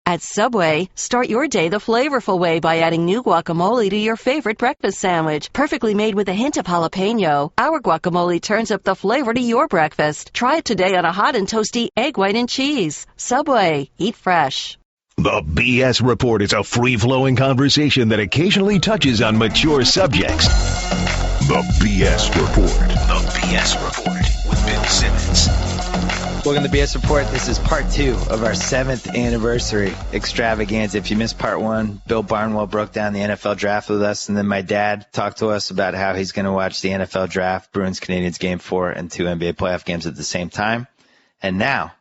At Subway, start your day the flavorful way by adding new guacamole to your favorite breakfast sandwich. Perfectly made with a hint of jalapeno, our guacamole turns up the flavor to your breakfast. Try it today on a hot and toasty egg, white, and cheese. Subway, eat fresh. The BS Report is a free-flowing conversation that occasionally touches on mature subjects. The BS Report. The BS Report with Bill Simmons. Welcome to the BS Report. This is part 2 of our 7th anniversary extravaganza. If you missed part 1, Bill Barnwell broke down the NFL draft with us, and then my dad talked to us about how he's going to watch the NFL draft, Bruins-Canadiens Game 4, and 2 NBA playoff games at the same time. And now,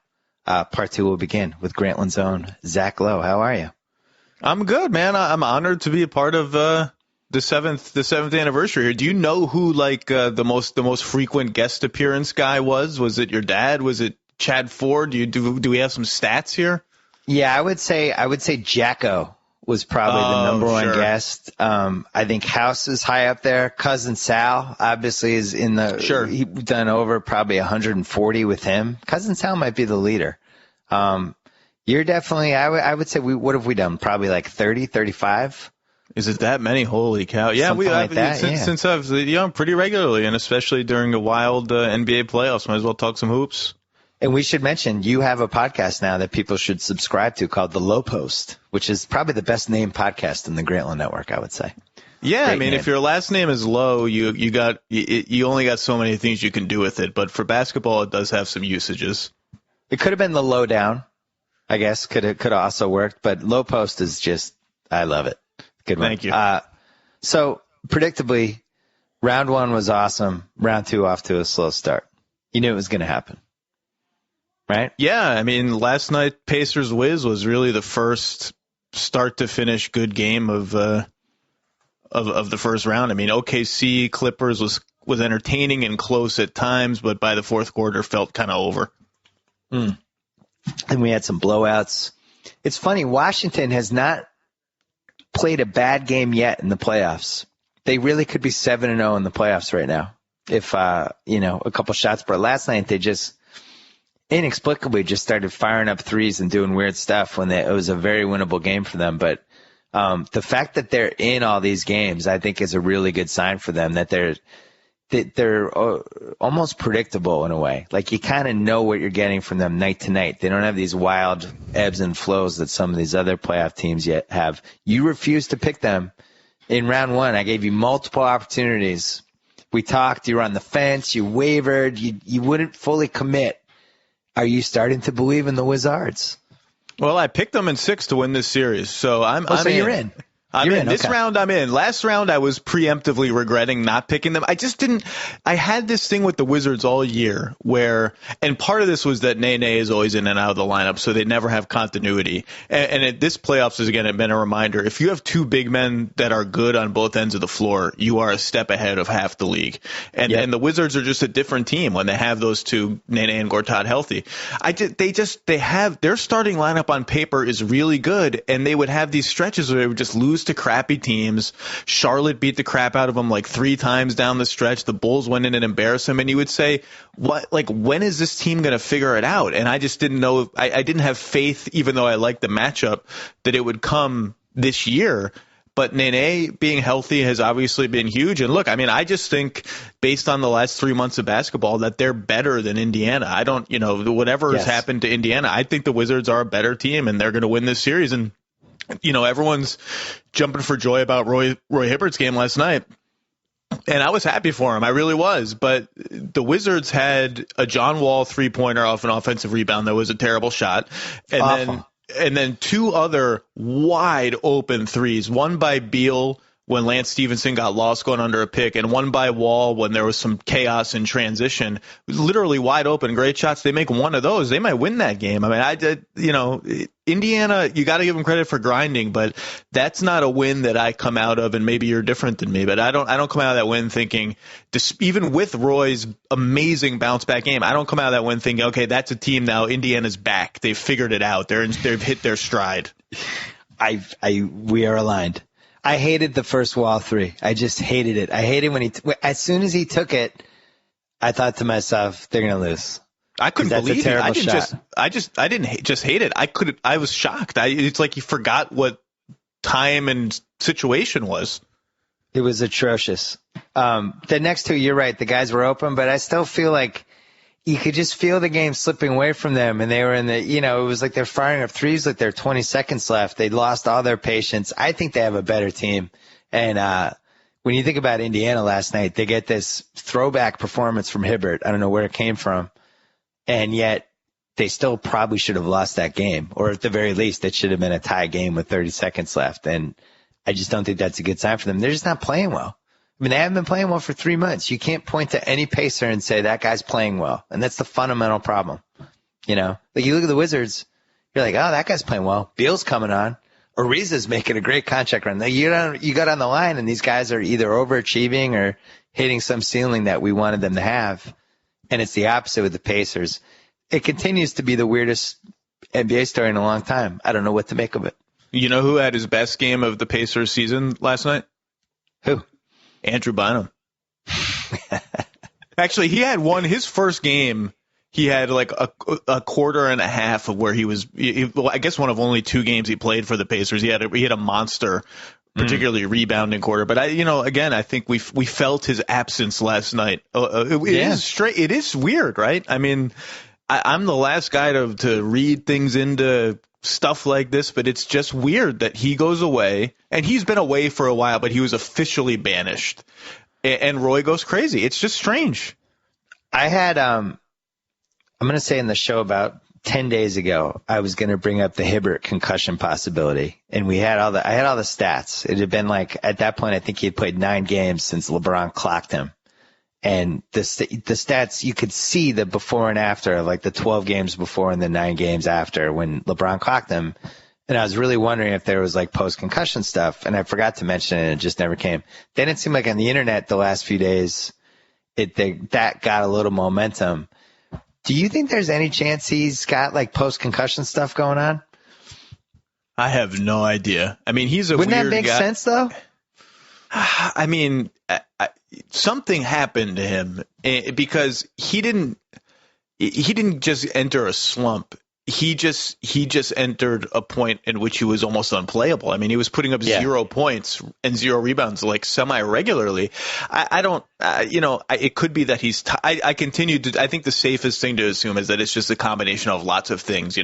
part 2 will begin with Grantland's own Zach Lowe. How are you? I'm good, man. I'm honored to be a part of the seventh anniversary here. Do you know who the most frequent guest appearance guy was? Was it your dad? Was it Chad Ford? Do we have some stats here? Yeah, I would say Jacko was probably the number one guest. I think House is high up there. Cousin Sal obviously is in the He's done over probably 140 with him. Cousin Sal might be the leader. You're definitely. I would say what have we done? Probably like 30, 35. Is it that many? Holy cow! Yeah, Something like that, since I've pretty regularly, and especially during the wild NBA playoffs. Might as well talk some hoops. And we should mention you have a podcast now that people should subscribe to called The Low Post, which is probably the best named podcast in the Grantland Network, I would say. Yeah, great name. If your last name is Lowe, you only got so many things you can do with it. But for basketball, it does have some usages. It could have been the Lowdown, I guess. Could have also worked. But Low Post is just, I love it. Good one. Thank you. So predictably, round 1 was awesome. Round 2 off to a slow start. You knew it was going to happen. Right? Yeah, I mean, last night Pacers Wiz was really the first start to finish good game of the first round. I mean, OKC Clippers was entertaining and close at times, but by the fourth quarter felt kind of over. And we had some blowouts. It's funny, Washington has not played a bad game yet in the playoffs. They really could be 7-0 in the playoffs right now if a couple shots. But last night they just inexplicably just started firing up threes and doing weird stuff when it was a very winnable game for them. But the fact that they're in all these games, I think, is a really good sign for them, that they're almost predictable in a way. Like, you kind of know what you're getting from them night to night. They don't have these wild ebbs and flows that some of these other playoff teams yet have. You refused to pick them in round 1. I gave you multiple opportunities. We talked. You were on the fence. You wavered. You wouldn't fully commit. Are you starting to believe in the Wizards? Well, I picked them in 6 to win this series, so I'm you're in. I'm in. This round, I'm in. Last round, I was preemptively regretting not picking them. I had this thing with the Wizards all year and part of this was that Nene is always in and out of the lineup, so they never have continuity. And this playoffs has, again, been a reminder. If you have 2 big men that are good on both ends of the floor, you are a step ahead of half the league. And the Wizards are just a different team when they have those 2, Nene and Gortat, healthy. Their starting lineup on paper is really good, and they would have these stretches where they would just lose to crappy teams. Charlotte beat the crap out of them like 3 times down the stretch. The Bulls went in and embarrassed them, and you would say, "What? Like, when is this team going to figure it out?" And I just didn't know. I didn't have faith, even though I liked the matchup, that it would come this year. But Nene being healthy has obviously been huge. And look, I mean, I just think based on the last 3 months of basketball that they're better than Indiana. I don't, whatever has happened to Indiana, I think the Wizards are a better team and they're going to win this series. And everyone's jumping for joy about Roy Hibbert's game last night. And I was happy for him. I really was. But the Wizards had a John Wall 3-pointer off an offensive rebound that was a terrible shot. And then 2 other wide open threes, one by Beal when Lance Stevenson got lost going under a pick, and one by Wall when there was some chaos in transition. It was literally wide open, great shots. They make one of those, they might win that game. I mean, Indiana, you got to give them credit for grinding, but that's not a win that I come out of, and maybe you're different than me, but I don't come out of that win thinking, even with Roy's amazing bounce back game, I don't come out of that win thinking, okay, that's a team now, Indiana's back. They've figured it out. They've hit their stride. We are aligned. I hated the first Wall 3. I just hated it. I hated when as soon as he took it, I thought to myself, they're going to lose. I couldn't That's a believe it. terrible I didn't just hate it. I was shocked. It's like he forgot what time and situation was. It was atrocious. The next two, you're right. The guys were open, but I still feel like you could just feel the game slipping away from them. And they were in the, it was like they're firing up threes like there are 20 seconds left. They'd lost all their patience. I think they have a better team. And when you think about Indiana last night, they get this throwback performance from Hibbert. I don't know where it came from. And yet they still probably should have lost that game. Or at the very least, it should have been a tie game with 30 seconds left. And I just don't think that's a good sign for them. They're just not playing well. I mean, they haven't been playing well for 3 months. You can't point to any pacer and say that guy's playing well. And that's the fundamental problem. Like you look at the Wizards, you're like, oh, that guy's playing well. Beal's coming on. Ariza's making a great contract run. You got on the line and these guys are either overachieving or hitting some ceiling that we wanted them to have. And it's the opposite with the Pacers. It continues to be the weirdest NBA story in a long time. I don't know what to make of it. You know who had his best game of the Pacers season last night? Who? Andrew Bynum. Actually, he had his first game. He had like a quarter and a half of where I guess one of only 2 games he played for the Pacers. He had a monster, particularly rebounding quarter. But again, I think we felt his absence last night. It is weird, right? I mean, I'm the last guy to read things into stuff like this, but it's just weird that he goes away, and he's been away for a while, but he was officially banished, and Roy goes crazy. It's just strange. I had, I'm going to say in the show about 10 days ago, I was going to bring up the Hibbert concussion possibility, and I had all the stats. It had been like, at that point, I think he had played 9 games since LeBron clocked him. And the stats, you could see the before and after, like the 12 games before and the 9 games after when LeBron clocked him. And I was really wondering if there was like post-concussion stuff. And I forgot to mention it, and it just never came. Then it seemed like on the internet the last few days, that got a little momentum. Do you think there's any chance he's got like post-concussion stuff going on? I have no idea. I mean, he's a Wouldn't weird that make guy. sense though? I mean, something happened to him because he didn't just enter a slump. He just entered a point in which he was almost unplayable. I mean, he was putting up 0 points and 0 rebounds like semi-regularly. It could be that he's I think the safest thing to assume is that it's just a combination of lots of things.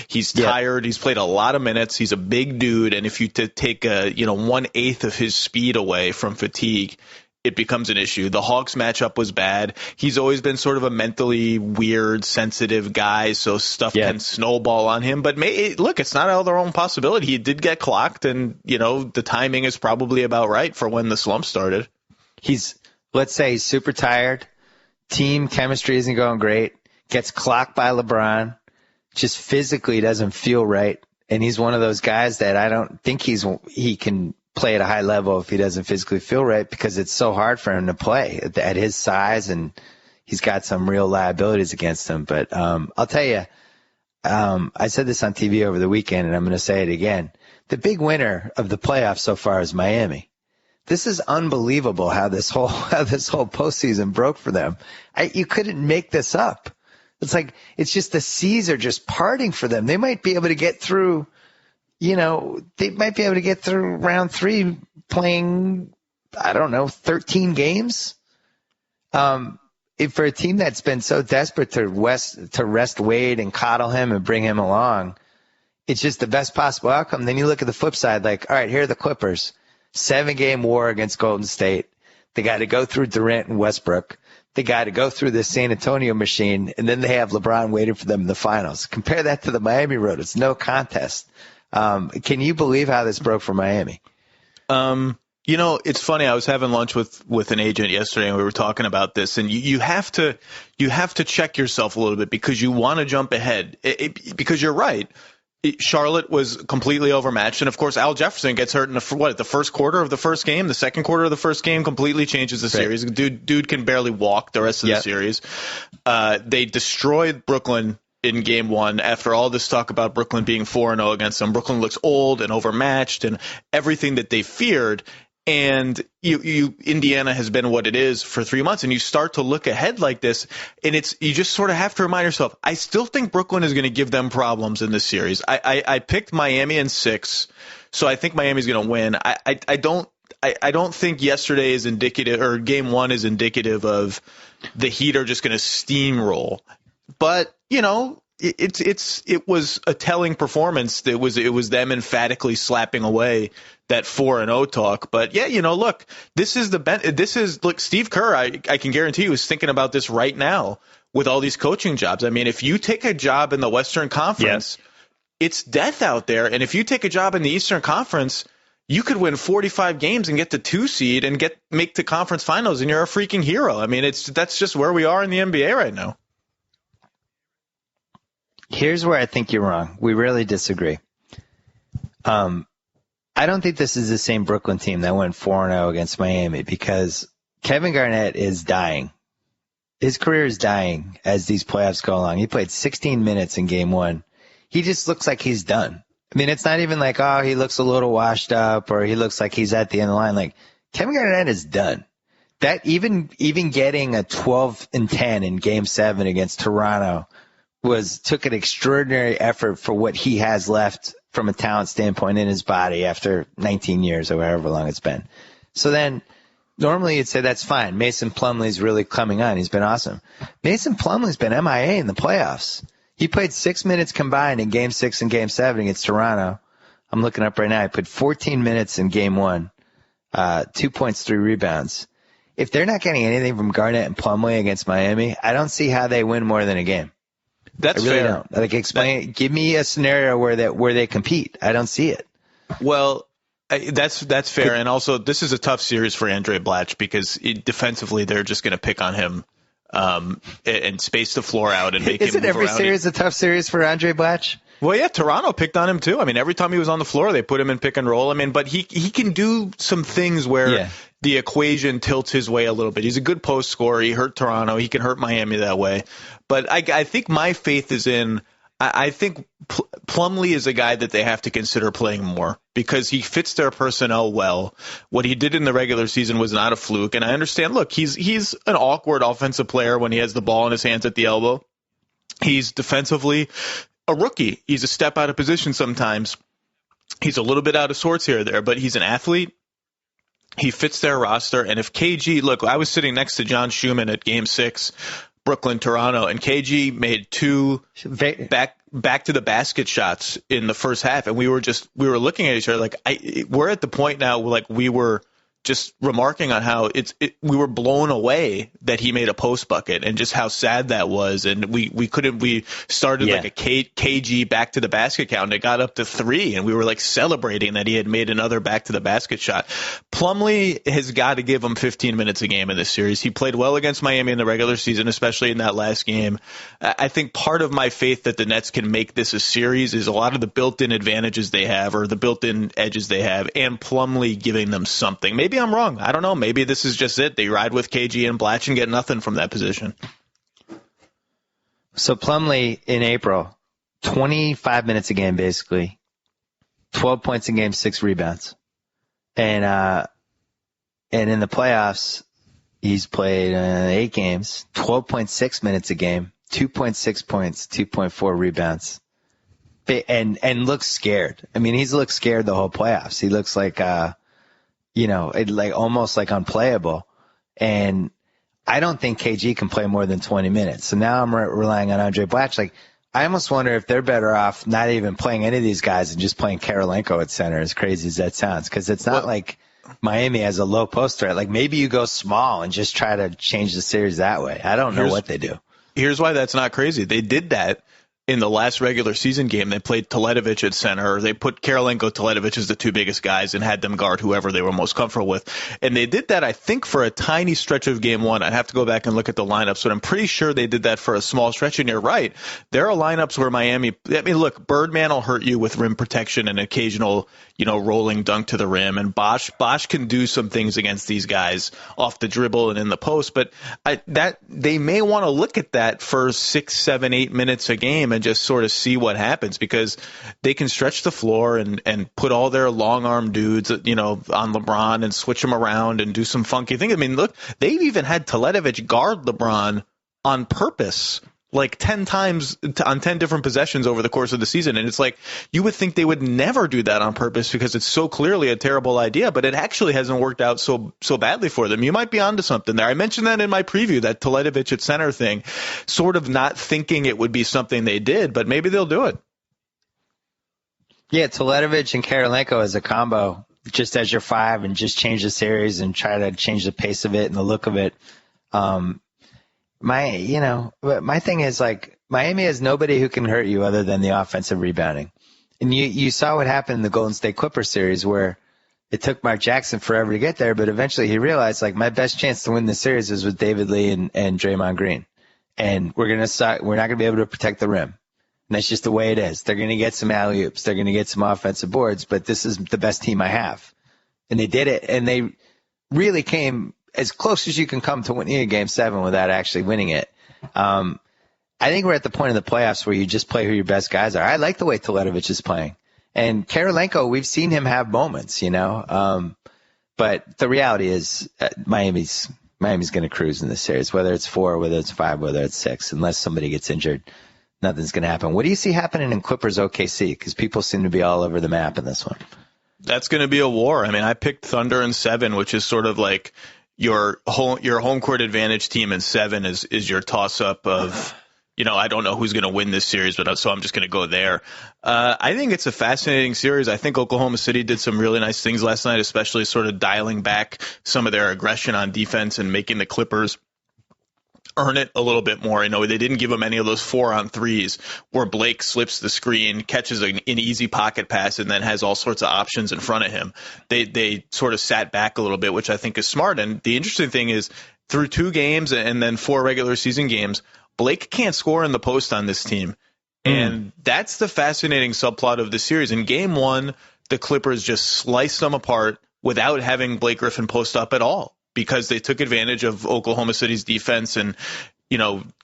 He's tired. He's played a lot of minutes. He's a big dude. And if you take 1/8 of his speed away from fatigue, it becomes an issue. The Hawks matchup was bad. He's always been sort of a mentally weird, sensitive guy, so stuff can snowball on him. But look, it's not out of their own possibility. He did get clocked, and the timing is probably about right for when the slump started. Let's say he's super tired. Team chemistry isn't going great. Gets clocked by LeBron. Just physically doesn't feel right. And he's one of those guys that I don't think he can play at a high level if he doesn't physically feel right, because it's so hard for him to play at his size, and he's got some real liabilities against him. But I'll tell you, I said this on TV over the weekend, and I'm going to say it again. The big winner of the playoffs so far is Miami. This is unbelievable how this whole postseason broke for them. You couldn't make this up. It's just the seas are just parting for them. They might be able to get through. They might be able to get through round 3 playing, 13 games. For a team that's been so desperate to rest Wade and coddle him and bring him along, it's just the best possible outcome. Then you look at the flip side, all right, here are the Clippers. 7-game war against Golden State. They got to go through Durant and Westbrook. They got to go through the San Antonio machine, and then they have LeBron waiting for them in the finals. Compare that to the Miami road. It's no contest. Can you believe how this broke for Miami? It's funny. I was having lunch with an agent yesterday, and we were talking about this. And you have to check yourself a little bit, because you want to jump ahead. Because you're right. Charlotte was completely overmatched, and of course Al Jefferson gets hurt in the first quarter of the first game. The second quarter of the first game completely changes the series. Dude can barely walk the rest of the series. They destroyed Brooklyn in game 1 after all this talk about Brooklyn being 4-0 against them. Brooklyn looks old and overmatched and everything that they feared. And Indiana has been what it is for 3 months, and you start to look ahead like this, and you just sort of have to remind yourself, I still think Brooklyn is going to give them problems in this series. I picked Miami in 6, so I think Miami's going to win. I don't think yesterday is indicative, or game 1 is indicative of the Heat are just going to steamroll. But, it was a telling performance. It was them emphatically slapping away that 4-0 talk. But yeah, look, look, Steve Kerr, I can guarantee you is thinking about this right now with all these coaching jobs. I mean, if you take a job in the Western Conference, it's death out there. And if you take a job in the Eastern Conference, you could win 45 games and get the 2 seed and make the conference finals, and you're a freaking hero. I mean, that's just where we are in the NBA right now. Here's where I think you're wrong. We really disagree. I don't think this is the same Brooklyn team that went 4-0 against Miami, because Kevin Garnett is dying. His career is dying as these playoffs go along. He played 16 minutes in game 1. He just looks like he's done. I mean, it's not even like, oh, he looks a little washed up or he looks like he's at the end of the line. Like, Kevin Garnett is done. That even getting a 12-10 in game 7 against Toronto took an extraordinary effort for what he has left from a talent standpoint in his body after 19 years or however long it's been. So then normally you'd say that's fine. Mason Plumlee's really coming on. He's been awesome. Mason Plumlee's been MIA in the playoffs. He played 6 minutes combined in game 6 and game 7 against Toronto. I'm looking up right now. He played 14 minutes in game 1, 2 points, 3 rebounds. If they're not getting anything from Garnett and Plumlee against Miami, I don't see how they win more than a game. That's I really fair. don't. Like, explain. Give me a scenario where they compete. I don't see it. Well, that's fair, and also this is a tough series for Andre Blatch because defensively they're just going to pick on him and space the floor out and make him move around. Isn't every series a tough series for Andre Blatch? Well, yeah, Toronto picked on him too. I mean, every time he was on the floor, they put him in pick and roll. I mean, but he can do some things where the equation tilts his way a little bit. He's a good post scorer. He hurt Toronto. He can hurt Miami that way. But I think my faith is in I think Plumlee is a guy that they have to consider playing more because he fits their personnel well. What he did in the regular season was not a fluke. And I understand, look, he's an awkward offensive player when he has the ball in his hands at the elbow. He's defensively a rookie. He's a step out of position sometimes. He's a little bit out of sorts here or there, but he's an athlete. He fits their roster. And if KG, look, I was sitting next to John Schumann at Game 6, Brooklyn, Toronto, and KG made 2 back to the basket shots in the first half. And we were looking at each other like, we're at the point now like we were just remarking on how we were blown away that he made a post bucket and just how sad that was. And we started like a KG back to the basket count and it got up to 3 and we were like celebrating that he had made another back to the basket shot. Plumlee has got to give him 15 minutes a game in this series. He played well against Miami in the regular season, especially in that last game. I think part of my faith that the Nets can make this a series is a lot of the built-in advantages they have or the built-in edges they have and Plumlee giving them something. Maybe I'm wrong. I don't know. Maybe this is just it. They ride with KG and Blatch and get nothing from that position. So Plumlee in April, 25 minutes a game, basically, 12 points a game, 6 rebounds. And in the playoffs, he's played 8 games, 12.6 minutes a game, 2.6 points, 2.4 rebounds. And looks scared. I mean, he's looked scared the whole playoffs. He looks like, almost like unplayable. And I don't think KG can play more than 20 minutes. So now I'm relying on Andre Blatch. Like, I almost wonder if they're better off not even playing any of these guys and just playing Karolinko at center, as crazy as that sounds. Because it's not like Miami has a low post threat. Like, maybe you go small and just try to change the series that way. I don't know what they do. Here's why that's not crazy. They did that in the last regular season game. They played Teletovic at center. They put Karolinko, Teletovic as the 2 biggest guys and had them guard whoever they were most comfortable with. And they did that, I think, for a tiny stretch of game 1. I'd have to go back and look at the lineups, but I'm pretty sure they did that for a small stretch. And you're right. There are lineups where Miami, I mean, look, Birdman will hurt you with rim protection and occasional, rolling dunk to the rim. And Bosch can do some things against these guys off the dribble and in the post. But they may want to look at that for 6, 7, 8 minutes a game and and just sort of see what happens, because they can stretch the floor and put all their long arm dudes, on LeBron and switch them around and do some funky things. I mean, look, they've even had Teletovic guard LeBron on purpose, like 10 times on 10 different possessions over the course of the season. And it's like, you would think they would never do that on purpose because it's so clearly a terrible idea, but it actually hasn't worked out so badly for them. You might be onto something there. I mentioned that in my preview, that Teletovic at center thing, sort of not thinking it would be something they did, but maybe they'll do it. Yeah, Teletovic and Karolinko as a combo, just as your 5, and just change the series and try to change the pace of it and the look of it. My thing is, like, Miami has nobody who can hurt you other than the offensive rebounding. And you saw what happened in the Golden State Clippers series, where it took Mark Jackson forever to get there, but eventually he realized, like, my best chance to win the series is with David Lee and Draymond Green. And we're not going to be able to protect the rim. And that's just the way it is. They're going to get some alley-oops. They're going to get some offensive boards, but this is the best team I have. And they did it, and they really came as close as you can come to winning a Game 7 without actually winning it. I think we're at the point of the playoffs where you just play who your best guys are. I like the way Teletovic is playing. And Karolinko, we've seen him have moments, but the reality is Miami's going to cruise in this series, whether it's 4, whether it's 5, whether it's 6. Unless somebody gets injured, nothing's going to happen. What do you see happening in Clippers OKC? Because people seem to be all over the map in this one. That's going to be a war. I mean, I picked Thunder in 7, which is sort of like your home court advantage team in 7 is your toss up of, I don't know who's going to win this series, but so I'm just going to go there. I think it's a fascinating series. I think Oklahoma City did some really nice things last night, especially sort of dialing back some of their aggression on defense and making the Clippers earn it a little bit more. They didn't give him any of those 4-on-3s where Blake slips the screen, catches an easy pocket pass, and then has all sorts of options in front of him. They sort of sat back a little bit, which I think is smart. And the interesting thing is, through 2 games and then 4 regular season games, Blake can't score in the post on this team. And that's the fascinating subplot of the series. In Game 1, the Clippers just sliced them apart without having Blake Griffin post up at all, because they took advantage of Oklahoma City's defense and,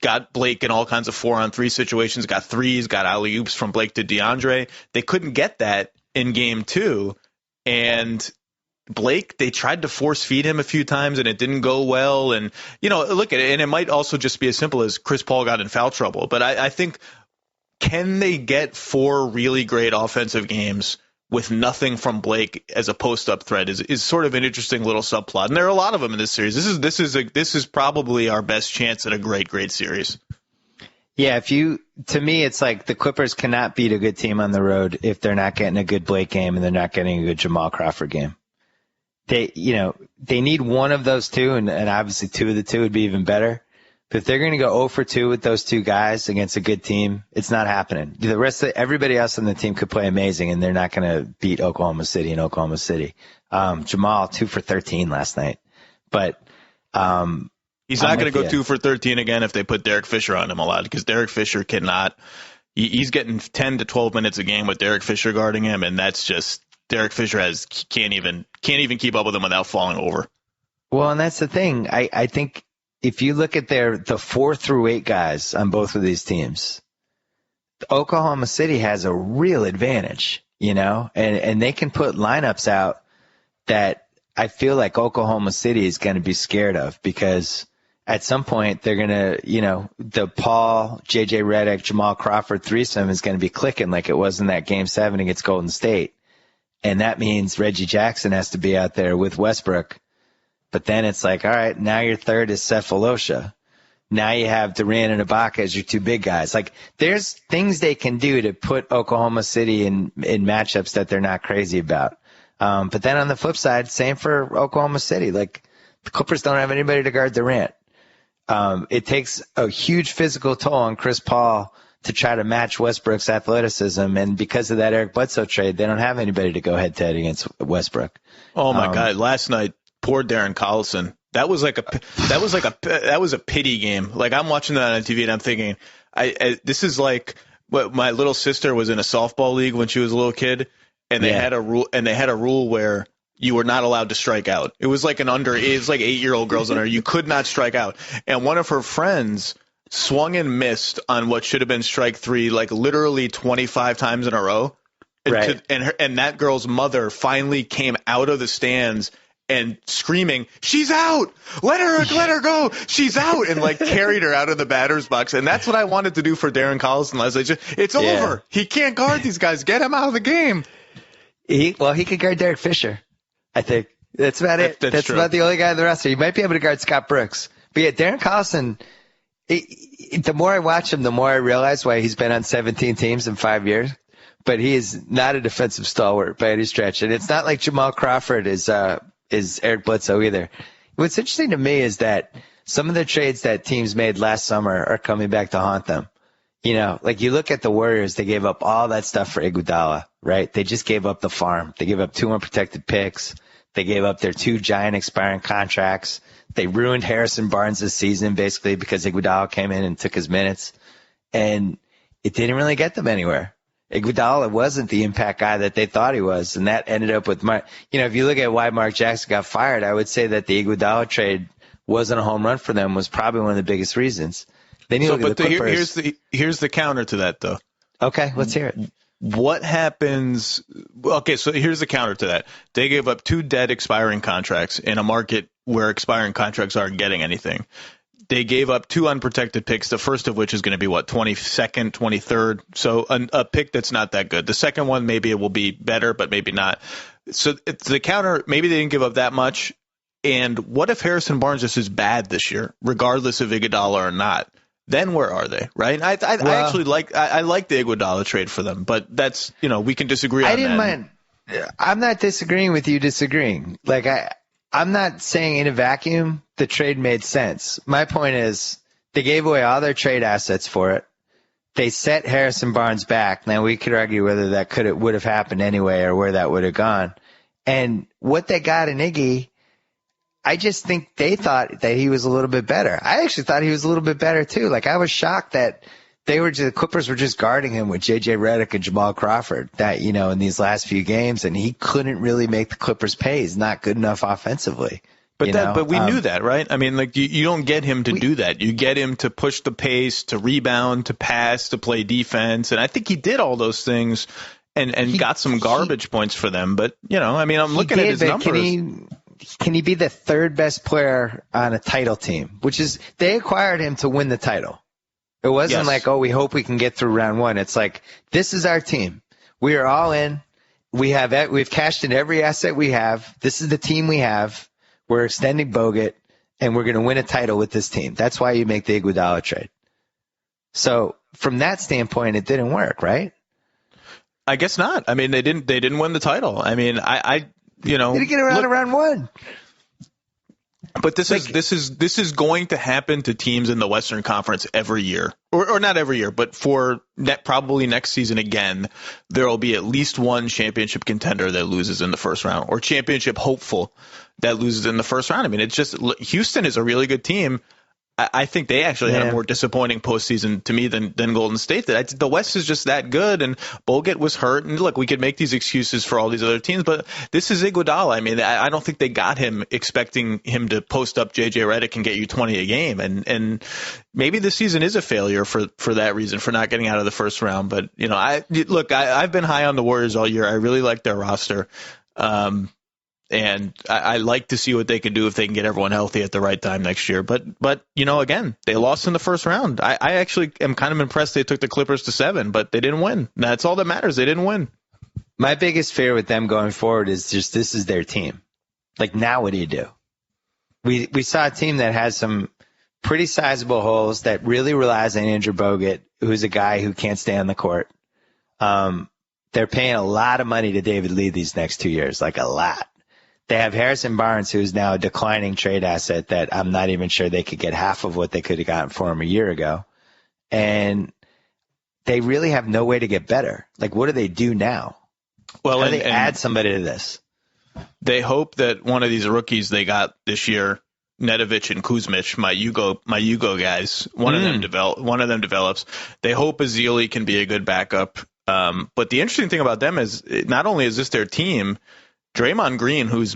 got Blake in all kinds of 4-on-3 situations, got threes, got alley-oops from Blake to DeAndre. They couldn't get that in Game 2. And Blake, they tried to force feed him a few times and it didn't go well. And, look at it. And it might also just be as simple as Chris Paul got in foul trouble. But I think, can they get 4 really great offensive games with nothing from Blake as a post-up threat is sort of an interesting little subplot. And there are a lot of them in this series. This is probably our best chance at a great series. Yeah, to me, it's like the Clippers cannot beat a good team on the road if they're not getting a good Blake game and they're not getting a good Jamal Crawford game. They need one of those two, and obviously 2 of the 2 would be even better. But if they're going to go 0 for 2 with those 2 guys against a good team, it's not happening. The rest of everybody else on the team could play amazing, and they're not going to beat Oklahoma City in Oklahoma City. Jamal 2 for 13 last night, but he's not going to go 2 for 13 again if they put Derek Fisher on him a lot, because Derek Fisher cannot. He's getting 10 to 12 minutes a game with Derek Fisher guarding him, and that's just Derek Fisher can't even keep up with him without falling over. Well, and that's the thing. I think if you look at the 4 through 8 guys on both of these teams, Oklahoma City has a real advantage, and they can put lineups out that I feel like Oklahoma City is going to be scared of, because at some point they're going to, the Paul, JJ Redick, Jamal Crawford threesome is going to be clicking like it was in that Game 7 against Golden State. And that means Reggie Jackson has to be out there with Westbrook. But then it's like, all right, now your third is Cephalosha. Now you have Durant and Ibaka as your 2 big guys. Like, there's things they can do to put Oklahoma City in matchups that they're not crazy about. But then on the flip side, same for Oklahoma City. Like, the Clippers don't have anybody to guard Durant. It takes a huge physical toll on Chris Paul to try to match Westbrook's athleticism. And because of that Eric Bledsoe trade, they don't have anybody to go head-to-head against Westbrook. Oh, my God. Last night, poor Darren Collison. That was a pity game. Like, I'm watching that on TV and I'm thinking, this is like what my little sister was in a softball league when she was a little kid, and they had a rule where you were not allowed to strike out. It was like it's like 8-year-old girls under. You could not strike out. And one of her friends swung and missed on what should have been strike three, like literally 25 times in a row. Right. And that girl's mother finally came out of the stands and screaming, "She's out! Let her go! She's out!" and like carried her out of the batter's box. And that's what I wanted to do for Darren Collison, Leslie. It's over. He can't guard these guys. Get him out of the game. He could guard Derek Fisher, I think. That's about it. That's about the only guy in the roster. He might be able to guard Scott Brooks. But yeah, Darren Collison, the more I watch him, the more I realize why he's been on 17 teams in 5 years. But he is not a defensive stalwart by any stretch. And it's not like Jamal Crawford is Eric Bledsoe either. What's interesting to me is that some of the trades that teams made last summer are coming back to haunt them. You know, like you look at the Warriors, they gave up all that stuff for Iguodala, right? They just gave up the farm. They gave up 2 unprotected picks. They gave up their 2 giant expiring contracts. They ruined Harrison Barnes this season basically because Iguodala came in and took his minutes. And it didn't really get them anywhere. Iguodala wasn't the impact guy that they thought he was, and that ended up with if you look at why Mark Jackson got fired, I would say that the Iguodala trade wasn't a home run for them, was probably one of the biggest reasons. Then you look at the Clippers. Here's the counter to that, though. Okay, let's hear it. What happens? Okay, so here's the counter to that. They gave up 2 dead expiring contracts in a market where expiring contracts aren't getting anything. They gave up 2 unprotected picks, the first of which is going to be, 22nd, 23rd. So a pick that's not that good. The second one, maybe it will be better, but maybe not. So it's the counter, maybe they didn't give up that much. And what if Harrison Barnes just is bad this year, regardless of Iguodala or not? Then where are they, right? I actually like the Iguodala trade for them, but that's, we can disagree on that. I didn't mind. I'm not disagreeing with you disagreeing. Like I'm not saying in a vacuum the trade made sense. My point is they gave away all their trade assets for it. They set Harrison Barnes back. Now we could argue whether that would have happened anyway or where that would have gone. And what they got in Iggy, I just think they thought that he was a little bit better. I actually thought he was a little bit better too. Like I was shocked that the Clippers were just guarding him with JJ Redick and Jamal Crawford in these last few games, and he couldn't really make the Clippers pay. He's not good enough offensively. But we knew that, right? I mean, like you don't get him to do that. You get him to push the pace, to rebound, to pass, to play defense, and I think he did all those things and got some garbage points for them. But I'm looking at his numbers. Can he be the 3rd best player on a title team? Which is, they acquired him to win the title. It wasn't like, we hope we can get through round 1. It's like, this is our team. We are all in. We've cashed in every asset we have. This is the team we have. We're extending Bogut, and we're going to win a title with this team. That's why you make the Iguodala trade. So from that standpoint, it didn't work, right? I guess not. I mean, they didn't win the title. I mean, they didn't get around to round 1. But this is going to happen to teams in the Western Conference every year, or not every year, but for probably next season again, there will be at least one championship contender that loses in the first round, or championship hopeful that loses in the first round. I mean, it's just Houston is a really good team. I think they actually had a more disappointing postseason to me than Golden State did. The West is just that good, and Bogut was hurt. And look, we could make these excuses for all these other teams, but this is Iguodala. I mean, I don't think they got him expecting him to post up JJ Redick and get you 20 a game. And maybe this season is a failure for that reason, for not getting out of the first round. But I've been high on the Warriors all year. I really like their roster. And I like to see what they can do if they can get everyone healthy at the right time next year. But again, they lost in the first round. I actually am kind of impressed they took the Clippers to 7, but they didn't win. That's all that matters. They didn't win. My biggest fear with them going forward is just this is their team. Like, now what do you do? We saw a team that has some pretty sizable holes, that really relies on Andrew Bogut, who's a guy who can't stay on the court. They're paying a lot of money to David Lee these next 2 years, like a lot. They have Harrison Barnes, who's now a declining trade asset that I'm not even sure they could get half of what they could have gotten for him a year ago. And they really have no way to get better. Like, what do they do now? Well, how do they add somebody to this? They hope that one of these rookies they got this year, Nedovic and Kuzmic, my Yugo guys, one of them develops. They hope Ezeli can be a good backup. But the interesting thing about them is not only is this their team, Draymond Green, who's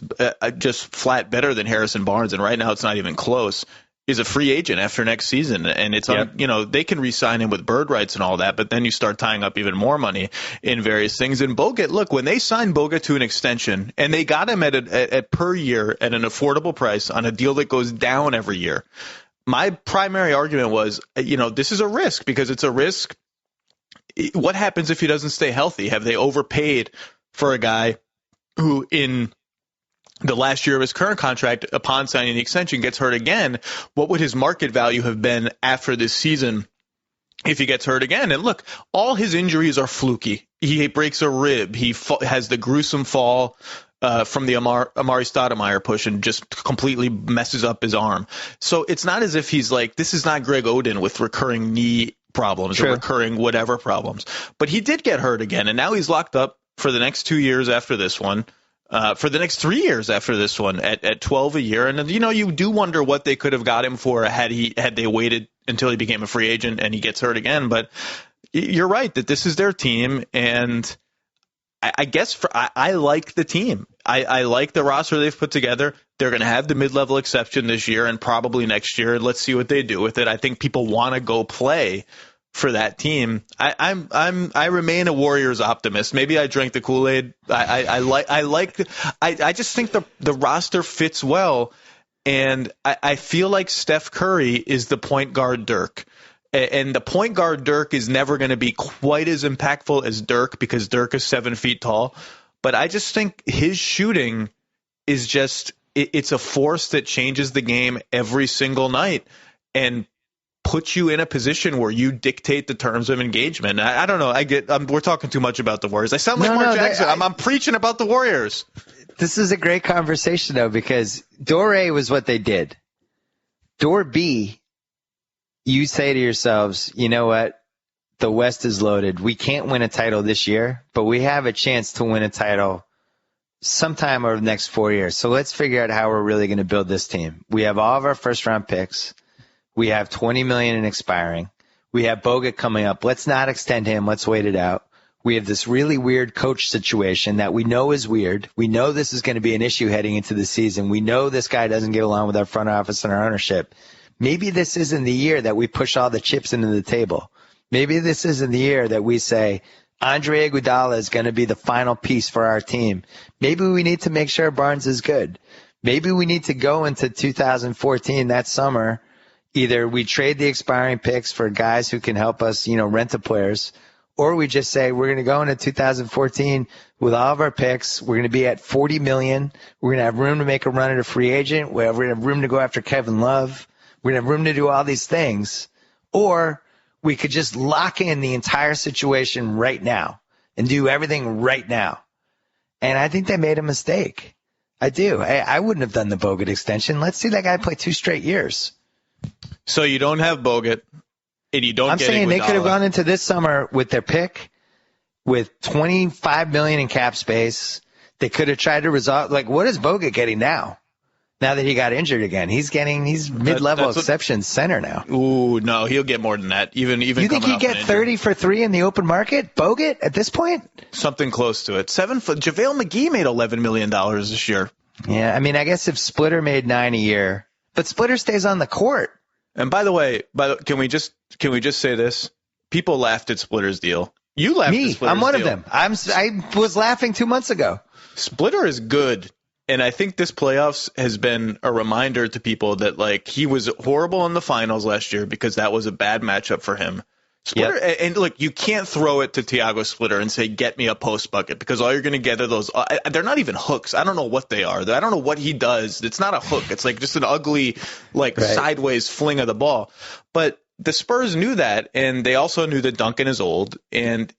just flat better than Harrison Barnes, and right now it's not even close, is a free agent after next season, and it's they can re-sign him with bird rights and all that, but then you start tying up even more money in various things. And Bogut, look, when they signed Bogut to an extension and they got him at per year at an affordable price on a deal that goes down every year, my primary argument was, this is a risk because it's a risk. What happens if he doesn't stay healthy? Have they overpaid for a guy who in the last year of his current contract, upon signing the extension, gets hurt again? What would his market value have been after this season if he gets hurt again? And look, all his injuries are fluky. He breaks a rib. He has the gruesome fall from the Amari Stoudemire push and just completely messes up his arm. So it's not as if he's like, this is not Greg Oden with recurring knee problems or recurring whatever problems. But he did get hurt again, and now he's locked up for the next 2 years after this one. For the next 3 years after this one at 12 a year. And, you do wonder what they could have got him for had they waited until he became a free agent and he gets hurt again. But you're right that this is their team. And I guess I like the team. I like the roster they've put together. They're going to have the mid-level exception this year and probably next year. Let's see what they do with it. I think people want to go play for that team. I remain a Warriors optimist. Maybe I drank the Kool-Aid. I just think the roster fits well, and I feel like Steph Curry is the point guard Dirk. And the point guard Dirk is never going to be quite as impactful as Dirk because Dirk is 7 feet tall. But I just think his shooting is just, it's a force that changes the game every single night and puts you in a position where you dictate the terms of engagement. I don't know. We're talking too much about the Warriors. I sound like Mark Jackson. I'm preaching about the Warriors. This is a great conversation, though, because door A was what they did. Door B, you say to yourselves, you know what? The West is loaded. We can't win a title this year, but we have a chance to win a title sometime over the next 4 years. So let's figure out how we're really going to build this team. We have all of our first-round picks. We have $20 million in expiring. We have Bogut coming up. Let's not extend him. Let's wait it out. We have this really weird coach situation that we know is weird. We know this is going to be an issue heading into the season. We know this guy doesn't get along with our front office and our ownership. Maybe this isn't the year that we push all the chips into the table. Maybe this isn't the year that we say Andre Iguodala is going to be the final piece for our team. Maybe we need to make sure Barnes is good. Maybe we need to go into 2014 that summer. Either we trade the expiring picks for guys who can help us, rent the players, or we just say we're going to go into 2014 with all of our picks. We're going to be at $40 million. We're going to have room to make a run at a free agent. We're going to have room to go after Kevin Love. We're going to have room to do all these things. Or we could just lock in the entire situation right now and do everything right now. And I think they made a mistake. I do. I wouldn't have done the Bogut extension. Let's see that guy play 2 straight years. So you don't have Bogut, and you don't. I'm saying they could have gone into this summer with their pick, with $25 million in cap space. They could have tried to resolve. Like, what is Bogut getting now? Now that he got injured again, he's mid-level exception center now. Ooh, no, he'll get more than that. Even. You think he'd get 30 for 3 in the open market, Bogut, at this point? Something close to it. 7 foot. JaVale McGee made $11 million this year. Yeah, I mean, I guess if Splitter made $9 a year. But Splitter stays on the court. And by the way, can we just say this? People laughed at Splitter's deal. You laughed at Splitter's deal. I'm one of them. I was laughing 2 months ago. Splitter is good. And I think this playoffs has been a reminder to people that, he was horrible in the finals last year because that was a bad matchup for him. Splitter, yep. And look, you can't throw it to Thiago Splitter and say, get me a post bucket, because all you're going to get are those. They're not even hooks. I don't know what they are. I don't know what he does. It's not a hook. It's just an ugly, sideways fling of the ball. But the Spurs knew that, and they also knew that Duncan is old. And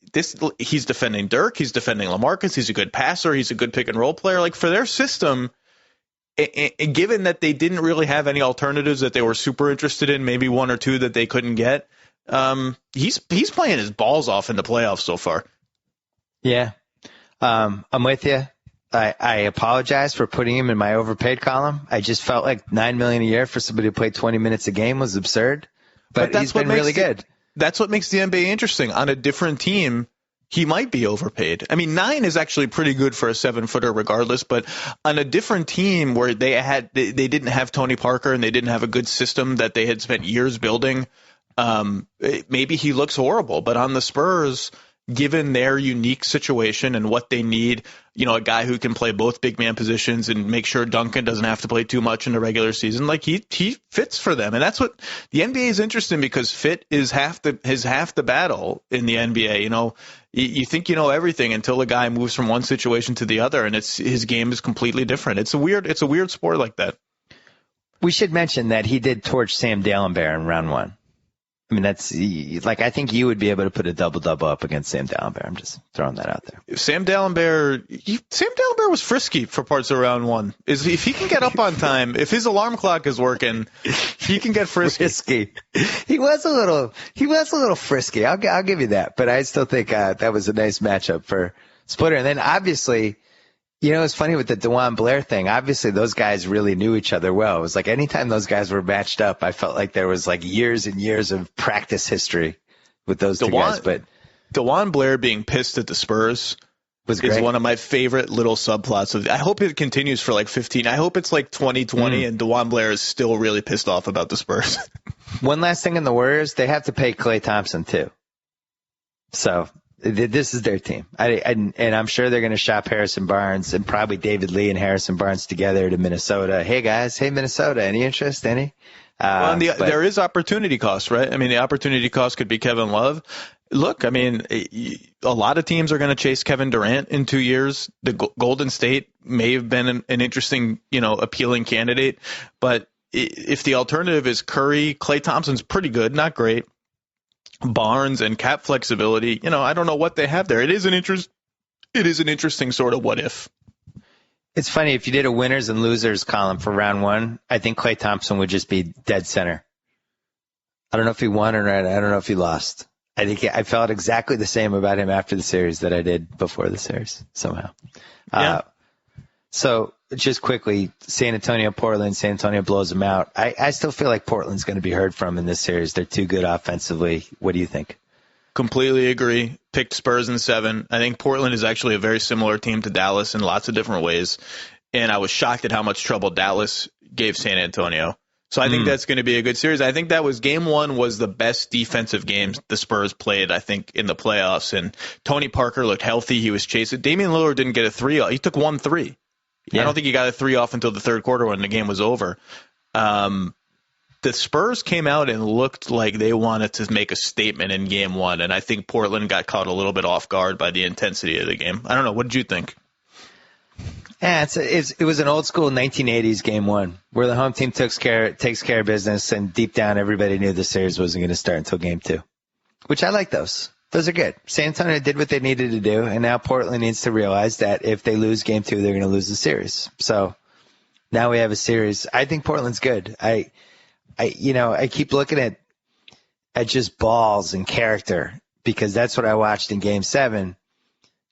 he's defending Dirk. He's defending LaMarcus. He's a good passer. He's a good pick and roll player. For their system, and given that they didn't really have any alternatives that they were super interested in, maybe one or two that they couldn't get. He's playing his balls off in the playoffs so far. Yeah. I'm with you. I apologize for putting him in my overpaid column. I just felt like $9 million a year for somebody to play 20 minutes a game was absurd. But he's been really good. That's what makes the NBA interesting. On a different team, he might be overpaid. I mean, 9 is actually pretty good for a 7-footer regardless, but on a different team where they didn't have Tony Parker and they didn't have a good system that they had spent years building, maybe he looks horrible. But on the Spurs, given their unique situation and what they need, a guy who can play both big man positions and make sure Duncan doesn't have to play too much in the regular season, like he fits for them. And that's what the NBA is interesting, because fit is half the battle in the NBA. You think you know everything until a guy moves from one situation to the other, and his game is completely different. It's a weird sport like that. We should mention that he did torch Sam Dalembert in round 1. I mean, that's like, I think you would be able to put a double-double up against Sam Dalembert. I'm just throwing that out there. Sam Dalembert was frisky for parts of round 1. If he can get up on time, if his alarm clock is working, he can get frisky. He was a little frisky. I'll give you that. But I still think that was a nice matchup for Splitter. And then obviously, it's funny with the DeJuan Blair thing. Obviously, those guys really knew each other well. It was like anytime those guys were matched up, I felt like there was like years and years of practice history with those two guys. But DeJuan Blair being pissed at the Spurs is one of my favorite little subplots. I hope it continues for like 15. I hope it's like 2020 and DeJuan Blair is still really pissed off about the Spurs. One last thing in the Warriors, they have to pay Klay Thompson too. So this is their team. And I'm sure they're going to shop Harrison Barnes and probably David Lee and Harrison Barnes together to Minnesota. Hey, guys. Hey, Minnesota. Any interest? Any? There is opportunity cost, right? I mean, the opportunity cost could be Kevin Love. Look, I mean, a lot of teams are going to chase Kevin Durant in 2 years. The Golden State may have been an interesting, appealing candidate. But if the alternative is Curry, Klay Thompson's pretty good, not great. Barnes and cap flexibility, I don't know what they have there. It is an interesting sort of what if. It's funny, if you did a winners and losers column for round 1, I think Klay Thompson would just be dead center. I don't know if he won or not. I don't know if he lost. I think I felt exactly the same about him after the series that I did before the series somehow. Yeah. So just quickly, San Antonio, Portland, San Antonio blows them out. I still feel like Portland's going to be heard from in this series. They're too good offensively. What do you think? Completely agree. Picked Spurs in 7. I think Portland is actually a very similar team to Dallas in lots of different ways. And I was shocked at how much trouble Dallas gave San Antonio. So I think that's going to be a good series. I think game 1 was the best defensive game the Spurs played, I think, in the playoffs. And Tony Parker looked healthy. He was chasing. Damian Lillard didn't get a 3. He took 1 3. Yeah. I don't think he got a 3 off until the third quarter when the game was over. The Spurs came out and looked like they wanted to make a statement in game 1, and I think Portland got caught a little bit off guard by the intensity of the game. I don't know. What did you think? Yeah, it was an old school 1980s game 1 where the home team takes care of business, and deep down everybody knew the series wasn't going to start until game 2, which I like those. Those are good. San Antonio did what they needed to do, and now Portland needs to realize that if they lose game 2, they're going to lose the series. So now we have a series. I think Portland's good. I keep looking at just balls and character, because that's what I watched in game 7,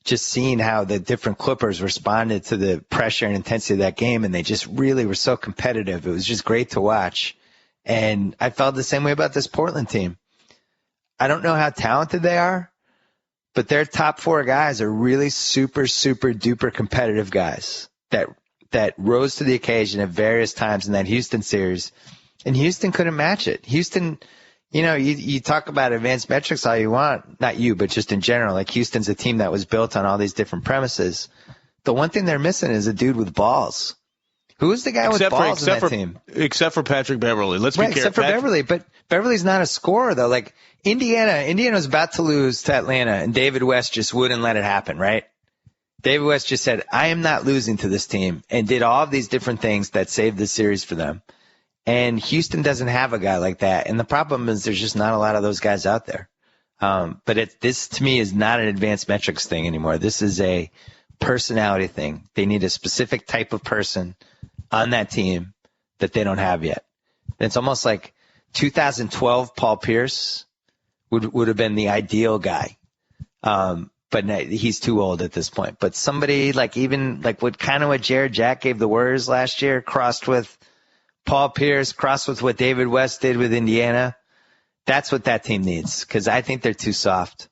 just seeing how the different Clippers responded to the pressure and intensity of that game, and they just really were so competitive. It was just great to watch. And I felt the same way about this Portland team. I don't know how talented they are, but their top 4 guys are really super, super duper competitive guys that rose to the occasion at various times in that Houston series. And Houston couldn't match it. Houston, you talk about advanced metrics all you want, not you, but just in general. Like, Houston's a team that was built on all these different premises. The one thing they're missing is a dude with balls. Who's the guy with balls in that team? Except for Patrick Beverly. Let's be careful. Except for Beverly, but Beverly's not a scorer though. Like, Indiana's about to lose to Atlanta, and David West just wouldn't let it happen, right? David West just said, I am not losing to this team, and did all of these different things that saved the series for them. And Houston doesn't have a guy like that. And the problem is there's just not a lot of those guys out there. But this to me is not an advanced metrics thing anymore. This is a personality thing. They need a specific type of person on that team that they don't have yet. And it's almost like 2012 Paul Pierce would have been the ideal guy. But he's too old at this point. But somebody like what Jared Jack gave the Warriors last year, crossed with Paul Pierce, crossed with what David West did with Indiana. That's what that team needs, because I think they're too soft.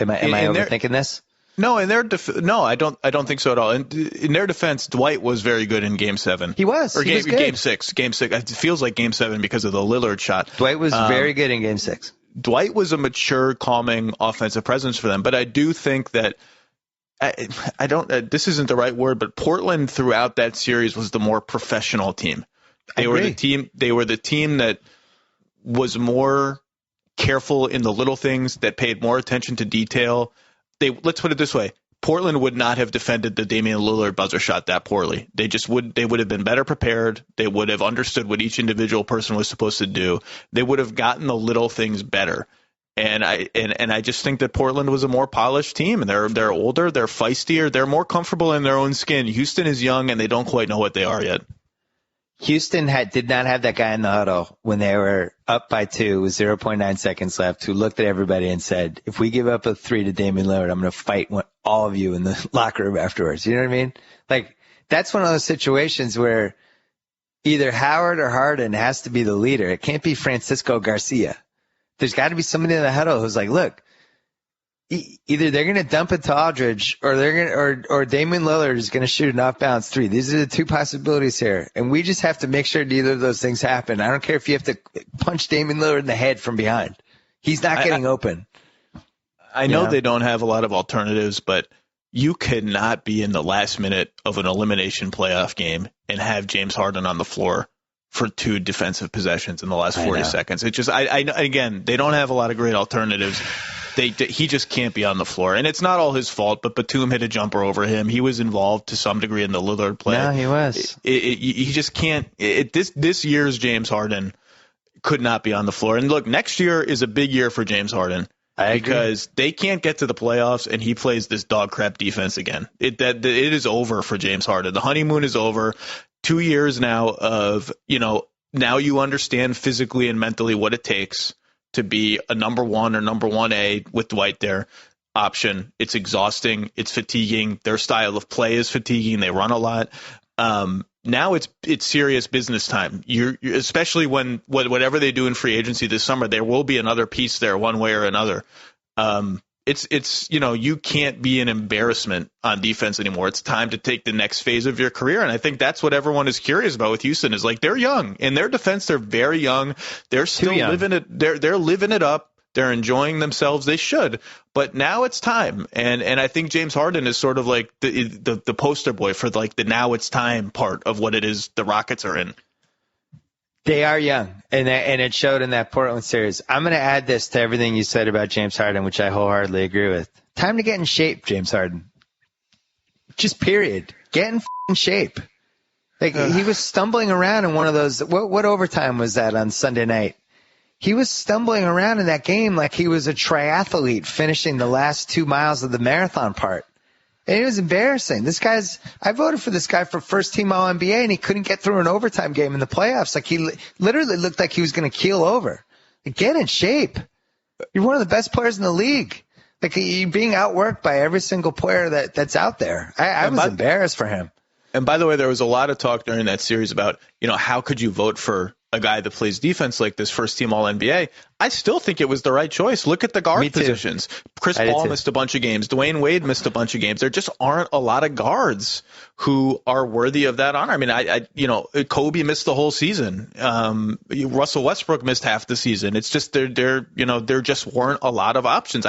Am I overthinking this? No, no, I don't think so at all. In their defense, Dwight was very good in Game 7. He was. Or he was good. Game 6. Game 6. It feels like Game 7 because of the Lillard shot. Dwight was very good in Game 6. Dwight was a mature, calming offensive presence for them. But I do think that I don't. This isn't the right word, but Portland throughout that series was the more professional team. They were the team. They were the team that was more careful in the little things, that paid more attention to detail. Let's put it this way: Portland would not have defended the Damian Lillard buzzer shot that poorly. They would have been better prepared. They would have understood what each individual person was supposed to do. They would have gotten the little things better. And I just think that Portland was a more polished team, and they're older, they're feistier, they're more comfortable in their own skin. Houston is young, and they don't quite know what they are yet. Houston did not have that guy in the huddle when they were up by 2 with 0.9 seconds left, who looked at everybody and said, if we give up a 3 to Damian Lillard, I'm going to fight all of you in the locker room afterwards. You know what I mean? Like, that's one of those situations where either Howard or Harden has to be the leader. It can't be Francisco Garcia. There's got to be somebody in the huddle who's like, look, either they're going to dump it to Aldridge, or or Damian Lillard is going to shoot an off-balance 3. These are the two possibilities here, and we just have to make sure neither of those things happen. I don't care if you have to punch Damian Lillard in the head from behind. He's not getting open. I know they don't have a lot of alternatives, but you cannot be in the last minute of an elimination playoff game and have James Harden on the floor for 2 defensive possessions in the last 40 seconds. It's just, again, they don't have a lot of great alternatives. He just can't be on the floor. And it's not all his fault, but Batum hit a jumper over him. He was involved to some degree in the Lillard play. No, he was. He just can't. This year's James Harden could not be on the floor. And look, next year is a big year for James Harden. Because they can't get to the playoffs, and he plays this dog crap defense again. It is over for James Harden. The honeymoon is over. 2 years now of, now you understand physically and mentally what it takes to be a number 1 or number 1A with Dwight there option. It's exhausting. It's fatiguing. Their style of play is fatiguing. They run a lot. Now it's serious business time. You're especially when whatever they do in free agency this summer, there will be another piece there one way or another. You can't be an embarrassment on defense anymore. It's time to take the next phase of your career. And I think that's what everyone is curious about with Houston is like, they're young. In their defense, they're very young. They're still living it. They're living it up. They're enjoying themselves. They should. But now it's time. And I think James Harden is sort of like the poster boy for like the now it's time part of what it is the Rockets are in. They are young, and it showed in that Portland series. I'm going to add this to everything you said about James Harden, which I wholeheartedly agree with. Time to get in shape, James Harden. Just period. Get in shape. Like he was stumbling around in one of those. What overtime was that on Sunday night? He was stumbling around in that game like he was a triathlete finishing the last 2 miles of the marathon part. And it was embarrassing. I voted for this guy for first team All-NBA, and he couldn't get through an overtime game in the playoffs. Like he literally looked like he was going to keel over. Like, get in shape. You're one of the best players in the league. Like you're being outworked by every single player that's out there. I was embarrassed for him. And by the way, there was a lot of talk during that series about, how could you vote for a guy that plays defense like this, first team All-NBA? I still think it was the right choice. Look at the guard positions. Chris Paul missed a bunch of games. Dwayne Wade missed a bunch of games. There just aren't a lot of guards who are worthy of that honor. I mean, Kobe missed the whole season. Russell Westbrook missed half the season. It's just there just weren't a lot of options.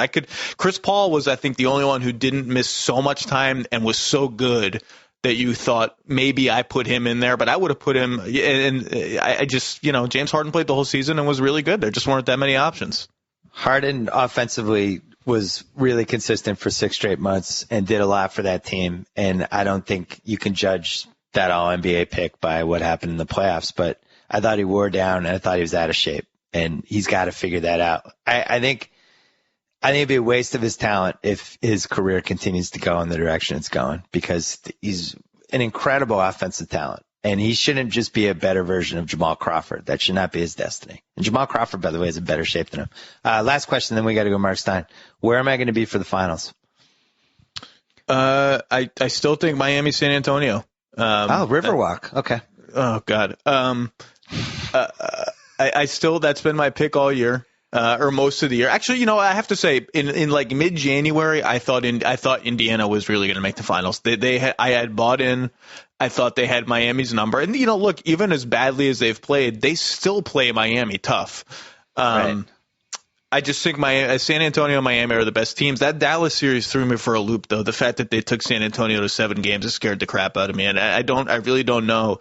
Chris Paul was, I think, the only one who didn't miss so much time and was so good that you thought maybe I put him in there, but I would have put him. And I just, James Harden played the whole season and was really good. There just weren't that many options. Harden offensively was really consistent for 6 straight months and did a lot for that team. And I don't think you can judge that All-NBA pick by what happened in the playoffs, but I thought he wore down and I thought he was out of shape, and he's got to figure that out. I think it'd be a waste of his talent if his career continues to go in the direction it's going, because he's an incredible offensive talent, and he shouldn't just be a better version of Jamal Crawford. That should not be his destiny. And Jamal Crawford, by the way, is in better shape than him. Last question, then we got to go Mark Stein. Where am I going to be for the finals? I still think Miami, San Antonio. Riverwalk. Okay. Oh God. That's been my pick all year. or most of the year. Actually, I have to say, in like mid-January, I thought Indiana was really going to make the finals. I had bought in. I thought they had Miami's number. And, look, even as badly as they've played, they still play Miami tough. Right. I just think San Antonio and Miami are the best teams. That Dallas series threw me for a loop, though. The fact that they took San Antonio to 7 games has scared the crap out of me. And I really don't know.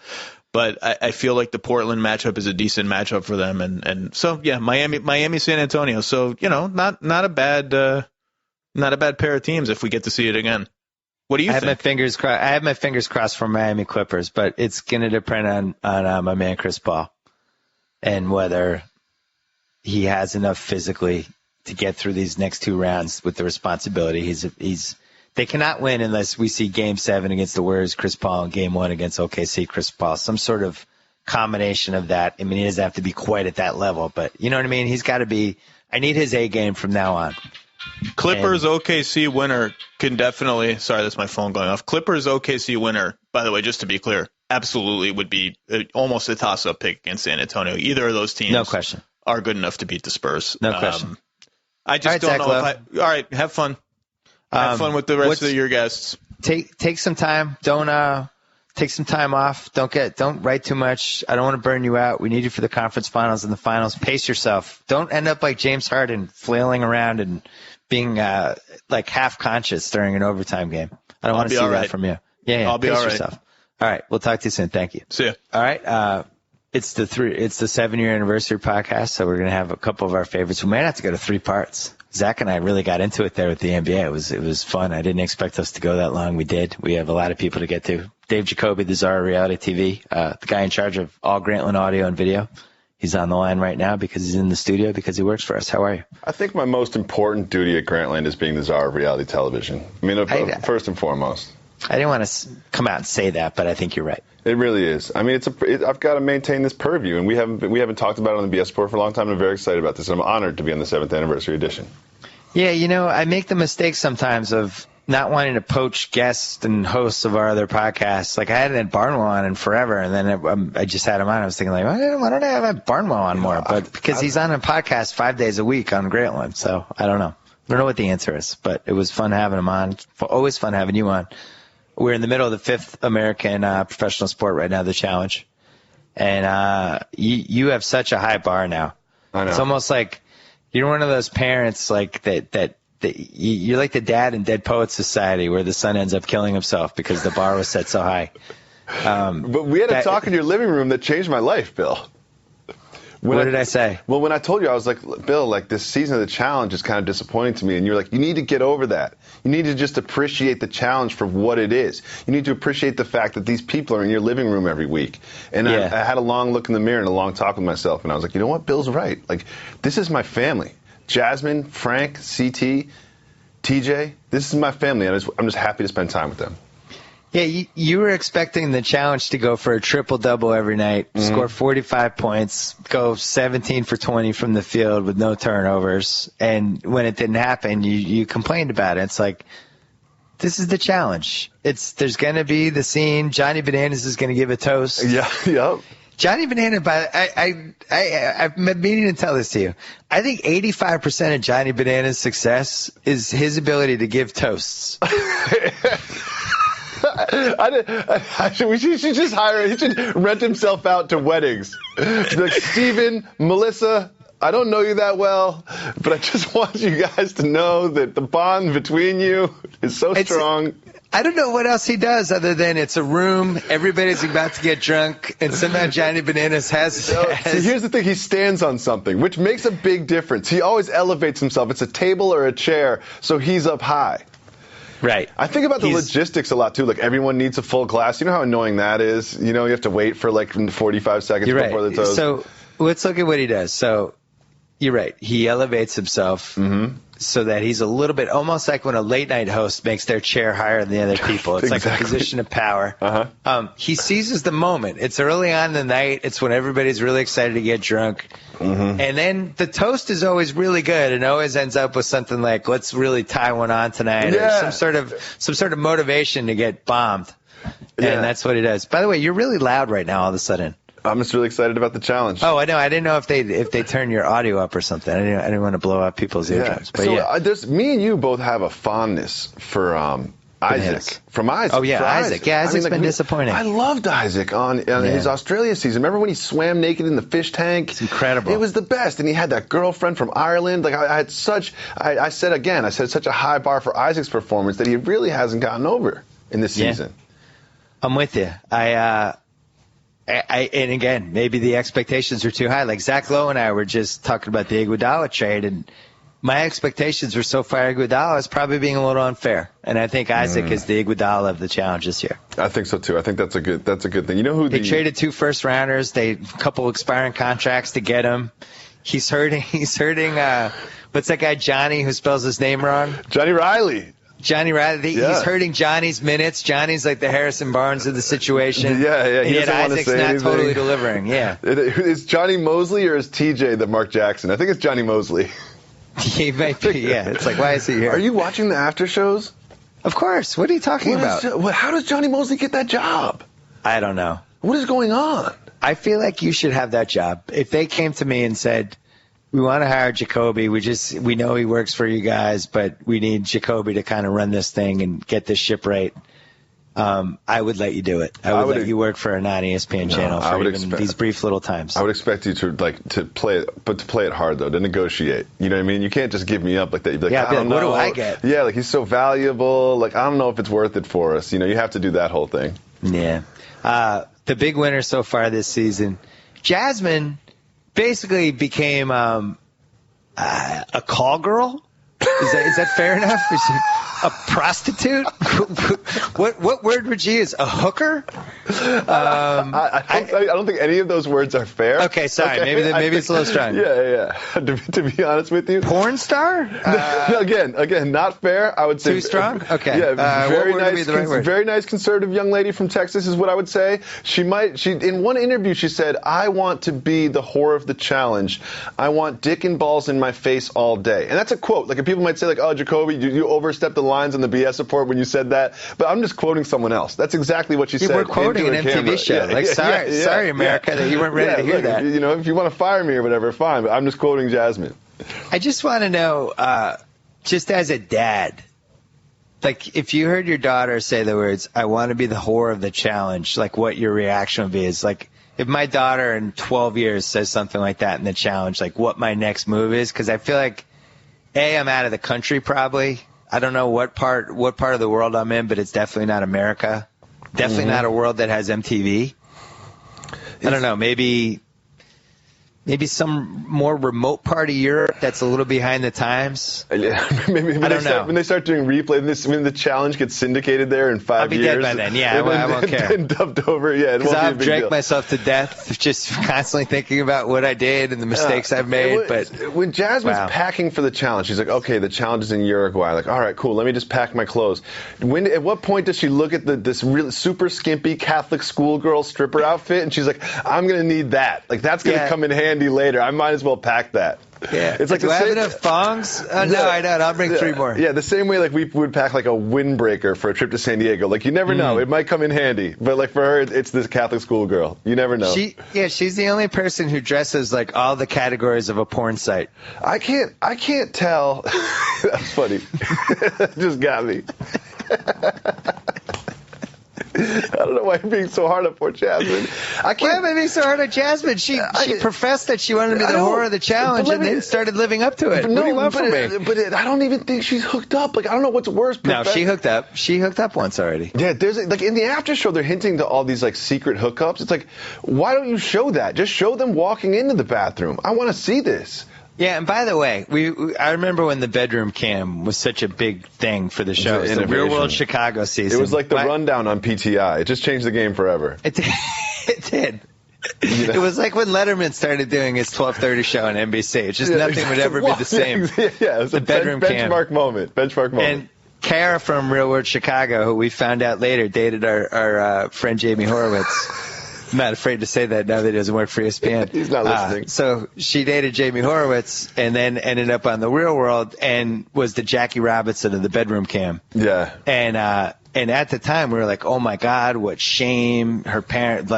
But I feel like the Portland matchup is a decent matchup for them. And so, yeah, Miami, San Antonio. So, not a bad pair of teams if we get to see it again. What do you think? I have my fingers crossed for Miami Clippers, but it's going to depend on my man Chris Paul and whether he has enough physically to get through these next 2 rounds with the responsibility. They cannot win unless we see Game 7 against the Warriors, Chris Paul, and Game 1 against OKC, Chris Paul. Some sort of combination of that. I mean, he doesn't have to be quite at that level, but you know what I mean? He's got to be – I need his A game from now on. Clippers OKC winner can definitely – sorry, that's my phone going off. Clippers OKC winner, by the way, just to be clear, absolutely would be almost a toss-up pick against San Antonio. Either of those teams. No question. Are good enough to beat the Spurs. No question. I just don't know if all right, have fun. Have fun with the rest of your guests. Take some time. Don't take some time off. Don't write too much. I don't want to burn you out. We need you for the conference finals and the finals. Pace yourself. Don't end up like James Harden, flailing around and being like half conscious during an overtime game. I don't want to see that from you. Yeah. I'll be pace all right. yourself. All right. We'll talk to you soon. Thank you. See ya. All right. It's the 7-year anniversary podcast, so we're going to have a couple of our favorites. We might have to go to 3 parts. Zach and I really got into it there with the NBA. It was fun. I didn't expect us to go that long. We did. We have a lot of people to get to. Dave Jacoby, the czar of reality TV, the guy in charge of all Grantland audio and video. He's on the line right now because he's in the studio because he works for us. How are you? I think my most important duty at Grantland is being the czar of reality television. I mean, first and foremost. I didn't want to come out and say that, but I think you're right. It really is. I mean, I've got to maintain this purview, and we haven't talked about it on the BS Report for a long time. I'm very excited about this. I'm honored to be on the 7th anniversary edition. Yeah, I make the mistake sometimes of not wanting to poach guests and hosts of our other podcasts. Like I hadn't had Barnwell on in forever, and then I just had him on. I was thinking, like, why don't I have Barnwell on more? But because he's on a podcast 5 days a week on Grantland, so I don't know. I don't know what the answer is, but it was fun having him on. Always fun having you on. We're in the middle of the 5th American professional sport right now, the Challenge. And you have such a high bar now. I know. It's almost like you're one of those parents like that you're like the dad in Dead Poets Society where the son ends up killing himself because the bar was set so high. But we had a talk in your living room that changed my life, Bill. What did I say? Well, when I told you, I was like, Bill, like this season of the Challenge is kind of disappointing to me. And you're like, you need to get over that. You need to just appreciate the challenge for what it is. You need to appreciate the fact that these people are in your living room every week. And I had a long look in the mirror and a long talk with myself. And I was like, you know what? Bill's right. Like, this is my family. Jasmine, Frank, CT, TJ, this is my family. I'm just happy to spend time with them. Yeah, you were expecting the Challenge to go for a triple-double every night, score 45 points, go 17 for 20 from the field with no turnovers. And when it didn't happen, you complained about it. It's like, this is the Challenge. There's going to be the scene. Johnny Bananas is going to give a toast. Yeah, yep. Johnny Bananas, I've been meaning to tell this to you. I think 85% of Johnny Bananas' success is his ability to give toasts. We should just hire him. He should rent himself out to weddings. Like, Steven, Melissa, I don't know you that well, but I just want you guys to know that the bond between you is so strong. I don't know what else he does other than it's a room, everybody's about to get drunk, and somehow Johnny Bananas has... See, here's the thing. He stands on something, which makes a big difference. He always elevates himself. It's a table or a chair, so he's up high. Right. I think about the logistics a lot, too. Like, everyone needs a full glass. You know how annoying that is? You know, you have to wait for, like, 45 seconds before the toast. So let's look at what he does. So you're right. He elevates himself so that he's a little bit almost like when a late-night host makes their chair higher than the other people. It's like a position of power. He seizes the moment. It's early on in the night. It's when everybody's really excited to get drunk. And then the toast is always really good and always ends up with something like, let's really tie one on tonight, or some sort of motivation to get bombed. And that's what he does. By the way, you're really loud right now all of a sudden. I'm just really excited about the challenge. Oh, I know. I didn't know if they turn your audio up or something. I didn't want to blow out people's eardrums. But so me and you both have a fondness for Isaac. From Isaac. Oh, yeah, Isaac. Yeah, Isaac's been disappointing. I loved Isaac on his Australia season. Remember when he swam naked in the fish tank? It's incredible. It was the best. And he had that girlfriend from Ireland. Like, I set such a high bar for Isaac's performance that he really hasn't gotten over in this season. I'm with you. And again, maybe the expectations are too high. Like Zach Lowe and I were just talking about the Iguodala trade, and my expectations were so far Iguodala is probably being a little unfair. And I think Isaac is the Iguodala of the challenge this year. I think so too. I think that's a good thing. You know who they traded 2 first rounders, a couple expiring contracts to get him. He's hurting what's that guy Johnny who spells his name wrong? Johnny Riley. He's hurting Johnny's minutes. Johnny's like the Harrison Barnes of the situation. Yeah. He doesn't want to say anything. Totally delivering. Yeah. Is Johnny Mosley or is TJ the Mark Jackson? I think it's Johnny Mosley. He might be. Yeah. It's like, why is he here? Are you watching the after shows? Of course. What are you talking about? How does Johnny Mosley get that job? I don't know. What is going on? I feel like you should have that job. If they came to me and said, we want to hire Jacoby. We know he works for you guys, but we need Jacoby to kind of run this thing and get this ship right. I would let you do it. I would let you work for a non-ESPN channel for these brief little times. I would expect you to play it, but to play it hard though, to negotiate. You know what I mean? You can't just give me up like that. You'd be like, what do I get? Yeah, like he's so valuable. Like I don't know if it's worth it for us. You know, you have to do that whole thing. Yeah. The big winner so far this season, Jasmine, basically became a call girl. Is that fair enough? Is she a prostitute? What word would you use? A hooker? I don't think any of those words are fair. Okay, sorry. Okay? Maybe it's a little strong. Yeah. To be honest with you, porn star? Again, not fair. I would say too strong. Okay. Yeah, very nice conservative young lady from Texas is what I would say. She in one interview she said, "I want to be the whore of the challenge. I want dick and balls in my face all day." And that's a quote. Like, if people might say, like, "Oh, Jacoby, you overstepped the lines on the BS report when you said that," but I'm just quoting someone else. That's exactly what she said. We're quoting an MTV show. Sorry, America, that you weren't ready to hear that. You know, if you want to fire me or whatever, fine. But I'm just quoting Jasmine. I just want to know, just as a dad, like if you heard your daughter say the words, "I want to be the whore of the challenge," like what your reaction would be. Is like if my daughter in 12 years says something like that in the challenge, like what my next move is, because I feel like I'm out of the country probably. I don't know what part of the world I'm in, but it's definitely not America. Definitely not a world that has MTV. I don't know. Maybe some more remote part of Europe that's a little behind the times. Maybe I don't know. When they start doing replay, when the challenge gets syndicated there in 5 years. I'll be dead by then. Yeah, I won't care. And dubbed over. Yeah, because I've drank myself to death just constantly thinking about what I did and the mistakes I've made. But when Jasmine's packing for the challenge, she's like, "Okay, the challenge is in Uruguay." Like, all right, cool. Let me just pack my clothes. At what point does she look at this really super skimpy Catholic schoolgirl stripper outfit and she's like, "I'm gonna need that. Like, that's gonna come in handy later. I might as well pack that." Yeah. It's like, do I have enough thongs? No, I don't. I'll bring 3 more. Yeah, the same way like we would pack like a windbreaker for a trip to San Diego. Like, you never know. It might come in handy. But like for her, it's this Catholic schoolgirl. You never know. She's the only person who dresses like all the categories of a porn site. I can't tell. That's funny. That just got me. I don't know why you're being so hard on poor Jasmine. Why am I being so hard on Jasmine? She professed that she wanted to be the whore of the challenge and then started living up to it. What do you want from me? But I don't even think she's hooked up. Like, I don't know what's worse. No, she hooked up. She hooked up once already. Yeah, there's like in the after show, they're hinting to all these like secret hookups. It's like, why don't you show that? Just show them walking into the bathroom. I want to see this. Yeah, and by the way, I remember when the bedroom cam was such a big thing for the show. It was the Real World Chicago season. It was like the rundown on PTI. It just changed the game forever. It did. It was like when Letterman started doing his 12:30 show on NBC. It's just nothing would ever be the same. Yeah, it was the bedroom cam. Benchmark moment. And Kara from Real World Chicago, who we found out later dated our friend Jamie Horowitz. I'm not afraid to say that now that he doesn't work for ESPN. He's not listening. So she dated Jamie Horowitz and then ended up on The Real World and was the Jackie Robinson of the bedroom cam. Yeah. And at the time we were like, oh my God, what shame. Her parents,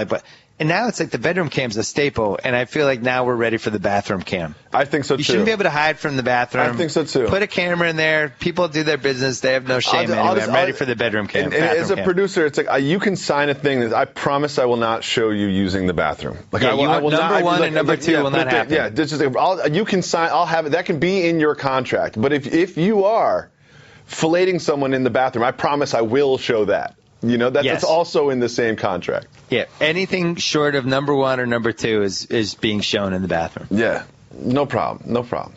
and And now it's like the bedroom cam's a staple, and I feel like now we're ready for the bathroom cam. I think so, too. You shouldn't be able to hide from the bathroom. I think so, too. Put a camera in there. People do their business. They have no shame anyway. I'm ready for the bedroom cam. And as a producer, it's like you can sign a thing that I promise I will not show you using the bathroom. Like I will number not, one like, and number two will not happen. Yeah, you can sign. I'll have it. That can be in your contract. But if you are filleting someone in the bathroom, I promise I will show that. You know, that's also in the same contract. Yeah, anything short of number one or number two is being shown in the bathroom. Yeah, no problem.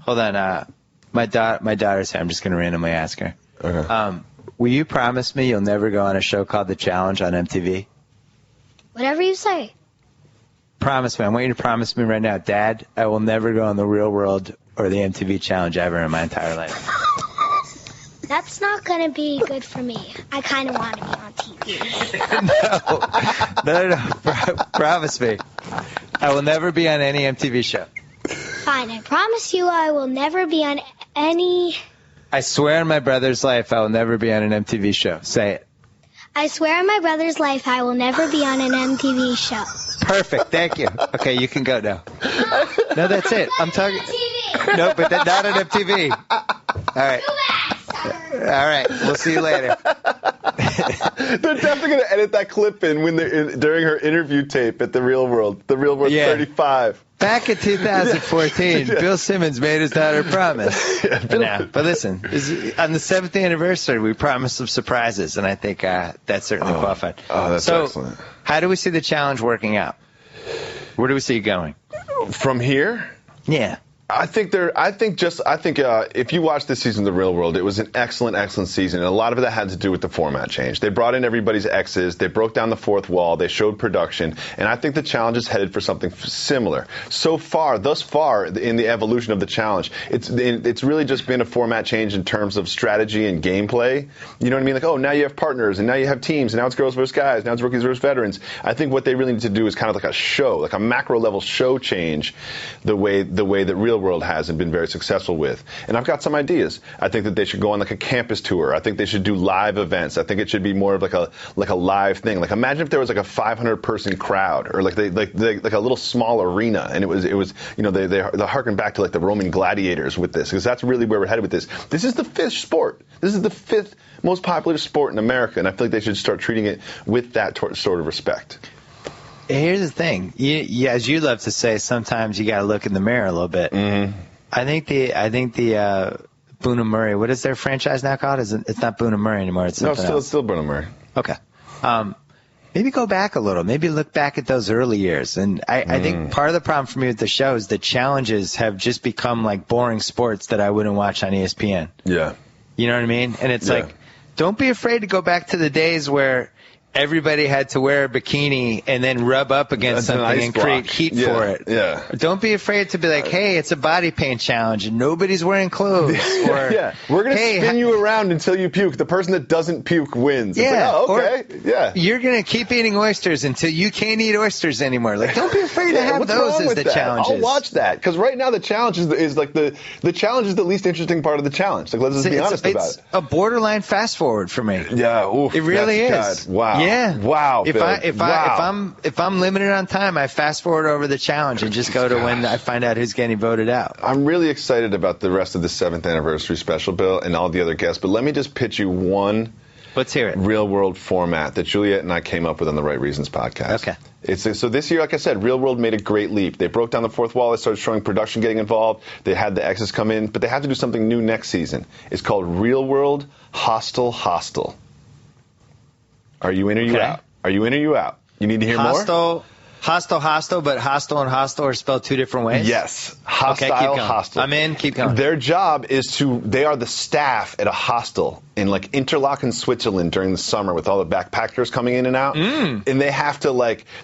Hold on, my daughter's here. I'm just going to randomly ask her. Okay. Will you promise me you'll never go on a show called The Challenge on MTV? Whatever you say. Promise me. I want you to promise me right now, Dad, I will never go on The Real World or the MTV Challenge ever in my entire life. That's not going to be good for me. I kind of want to be on TV. No. Promise me. I will never be on any MTV show. Fine, I promise you I will never be on any... I swear on my brother's life I will never be on an MTV show. Say it. I swear on my brother's life I will never be on an MTV show. Perfect. Thank you. Okay, you can go now. No, that's it. I'm talking... No, but not on MTV. All right. All right. We'll see you later. They're definitely going to edit that clip in when during her interview tape at The Real World. The Real World 35. Back in 2014, Bill Simmons made his daughter promise. But listen, on the 7th anniversary, we promised some surprises, and I think that's certainly qualified. Oh, that's excellent. How do we see the challenge working out? Where do we see it going? From here? Yeah. I think if you watch this season of The Real World, it was an excellent season, and a lot of that had to do with the format change. They brought in everybody's exes, they broke down the fourth wall, they showed production, and I think the challenge is headed for something similar. Thus far in the evolution of the challenge, it's really just been a format change in terms of strategy and gameplay. You know what I mean? Like, oh, now you have partners, and now you have teams, and now it's girls versus guys, now it's rookies versus veterans. I think what they really need to do is kind of like a show, like a macro level show change, the way that Real World hasn't been very successful with. And I've got some ideas. I think that they should go on like a campus tour. I think they should do live events. I think it should be more of like a live thing. Like imagine if there was like a 500 person crowd or like a little small arena, and it was they harken back to like the Roman gladiators with this, because that's really where we're headed with this. This is the 5th sport. This is the 5th most popular sport in America, and I feel like they should start treating it with that sort of respect. Here's the thing. As you love to say, sometimes you got to look in the mirror a little bit. Mm-hmm. I think the Boone and Murray. What is their franchise now called? It's not Boone and Murray anymore. It's something else. It's still Boone and Murray. Okay. Maybe go back a little. Maybe look back at those early years. And I think part of the problem for me with the show is the challenges have just become like boring sports that I wouldn't watch on ESPN. Yeah. You know what I mean? And it's like, don't be afraid to go back to the days where everybody had to wear a bikini and then rub up against something and create heat for it. Yeah. Don't be afraid to be like, hey, it's a body paint challenge and nobody's wearing clothes. Or, we're going to spin you around until you puke. The person that doesn't puke wins. Yeah. It's like, okay. You're going to keep eating oysters until you can't eat oysters anymore. Like, don't be afraid to have those as the challenges. I'll watch that, because right now the challenge is like the challenge is the least interesting part of the challenge. Like, let's just be honest about it. It's a borderline fast forward for me. Yeah. Oof, it really is. God, wow. Yeah. Wow. If I'm limited on time, I fast forward over the challenge and just go to when I find out who's getting voted out. I'm really excited about the rest of the 7th anniversary special, Bill, and all the other guests. But let me just pitch you one. Let's hear it. Real World format that Juliet and I came up with on the Right Reasons podcast. Okay. So this year, like I said, Real World made a great leap. They broke down the fourth wall. They started showing production getting involved. They had the exes come in, but they have to do something new next season. It's called Real World Hostile. Are you in or you out? Are you in or you out? You need to hear more? Hostile, but hostile and hostile are spelled two different ways? Yes. Hostile, okay, keep going. hostile. I'm in, keep going. Their job is they are the staff at a hostel in like Interlaken, Switzerland during the summer with all the backpackers coming in and out. And they have to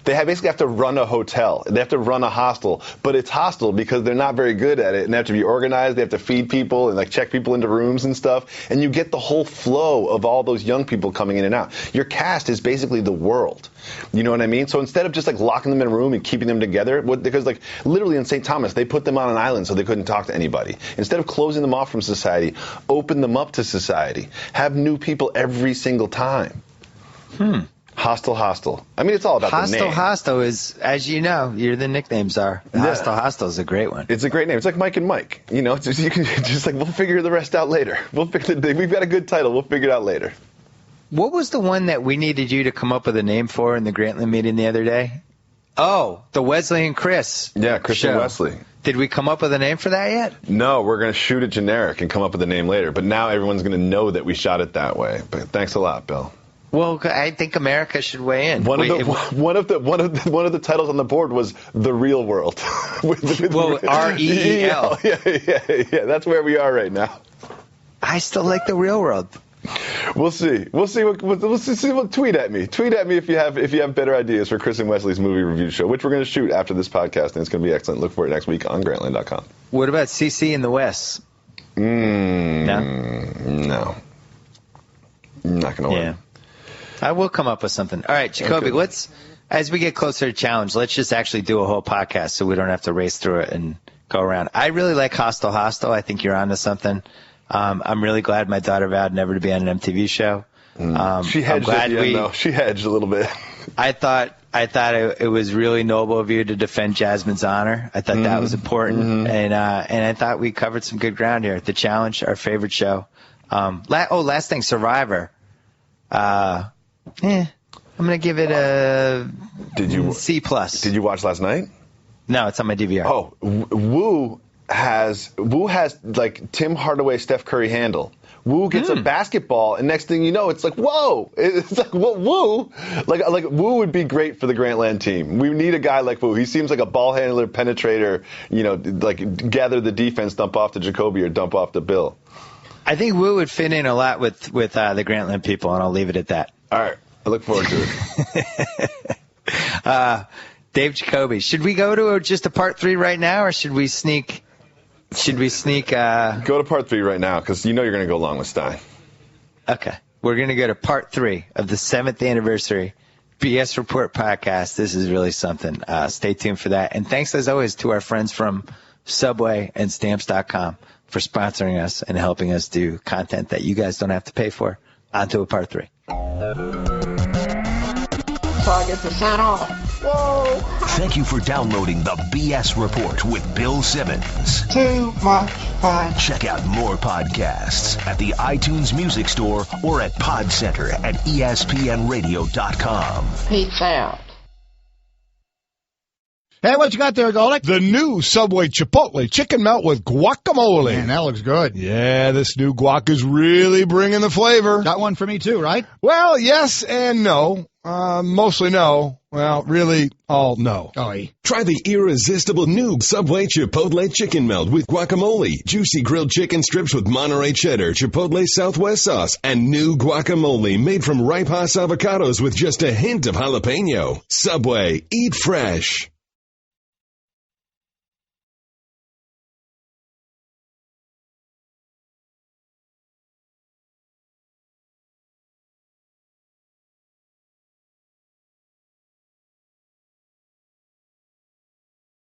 basically have to run a hotel. They have to run a hostel, but it's hostile because they're not very good at it, and they have to be organized. They have to feed people and like check people into rooms and stuff. And you get the whole flow of all those young people coming in and out. Your cast is basically the world. You know what I mean? So instead of just like locking them in a room and keeping them together, because like literally in St. Thomas, they put them on an island so they couldn't talk to anybody. Instead of closing them off from society, open them up to society. Have new people every single time. Hostile. Hostile. I mean, it's all about the name. Hostile is, as you know, you're the nicknames are. Hostile is a great one. It's a great name. It's like Mike and Mike. You know, it's just, you can just like, we'll figure the rest out later. We've got a good title. We'll figure it out later. What was the one that we needed you to come up with a name for in the Grantland meeting the other day? Oh, the Wesley and Chris. Yeah, Chris show. and Wesley. Did we come up with a name for that yet? No, we're going to shoot it generic and come up with a name later. But now everyone's going to know that we shot it that way. But thanks a lot, Bill. Well, I think America should weigh in. One of the titles on the board was The Real World. R-E-E-L. Yeah. That's where we are right now. I still like The Real World. We'll see. We'll see what tweet at me. Tweet at me if you have better ideas for Chris and Wesley's movie review show, which we're going to shoot after this podcast, and it's going to be excellent. Look for it next week on Grantland.com. What about CC in the West? No. I'm not going to win. I will come up with something. All right, Jacoby, as we get closer to challenge, let's just actually do a whole podcast so we don't have to race through it and go around. I really like Hostile. I think you're onto something. I'm really glad my daughter vowed never to be on an MTV show. She hedged at the end, though. She hedged a little bit. I thought it was really noble of you to defend Jasmine's honor. I thought that was important, and I thought we covered some good ground here. The Challenge, our favorite show. Last thing, Survivor. I'm gonna give it a C+. Did you watch last night? No, it's on my DVR. Oh, Woo has like Tim Hardaway, Steph Curry handle. Woo gets a basketball, and next thing you know, it's like, whoa! It's like, Woo, like Woo would be great for the Grantland team. We need a guy like Woo. He seems like a ball handler, penetrator. You know, like gather the defense, dump off to Jacoby or dump off to Bill. I think Woo would fit in a lot with the Grantland people, and I'll leave it at that. All right, I look forward to it. Dave Jacoby, should we go to just a part 3 right now, or should we sneak? Go to part 3 right now, because you know you're going to go along with Stein. Okay. We're going to go to part 3 of the 7th anniversary BS Report podcast. This is really something. Stay tuned for that. And thanks, as always, to our friends from Subway and Stamps.com for sponsoring us and helping us do content that you guys don't have to pay for. On to a part 3. Target% off. Whoa. Thank you for downloading the BS Report with Bill Simmons. Too much fun. Check out more podcasts at the iTunes Music Store or at Podcenter at ESPNradio.com. Peace out. Hey, what you got there, Goldick? The new Subway Chipotle chicken melt with guacamole. Man, that looks good. Yeah, this new guac is really bringing the flavor. Got one for me too, right? Well, yes and no. Mostly no. Well, really, all no. Try the irresistible new Subway Chipotle chicken melt with guacamole, juicy grilled chicken strips with Monterey cheddar, Chipotle Southwest sauce, and new guacamole made from ripe Hass avocados with just a hint of jalapeno. Subway, eat fresh.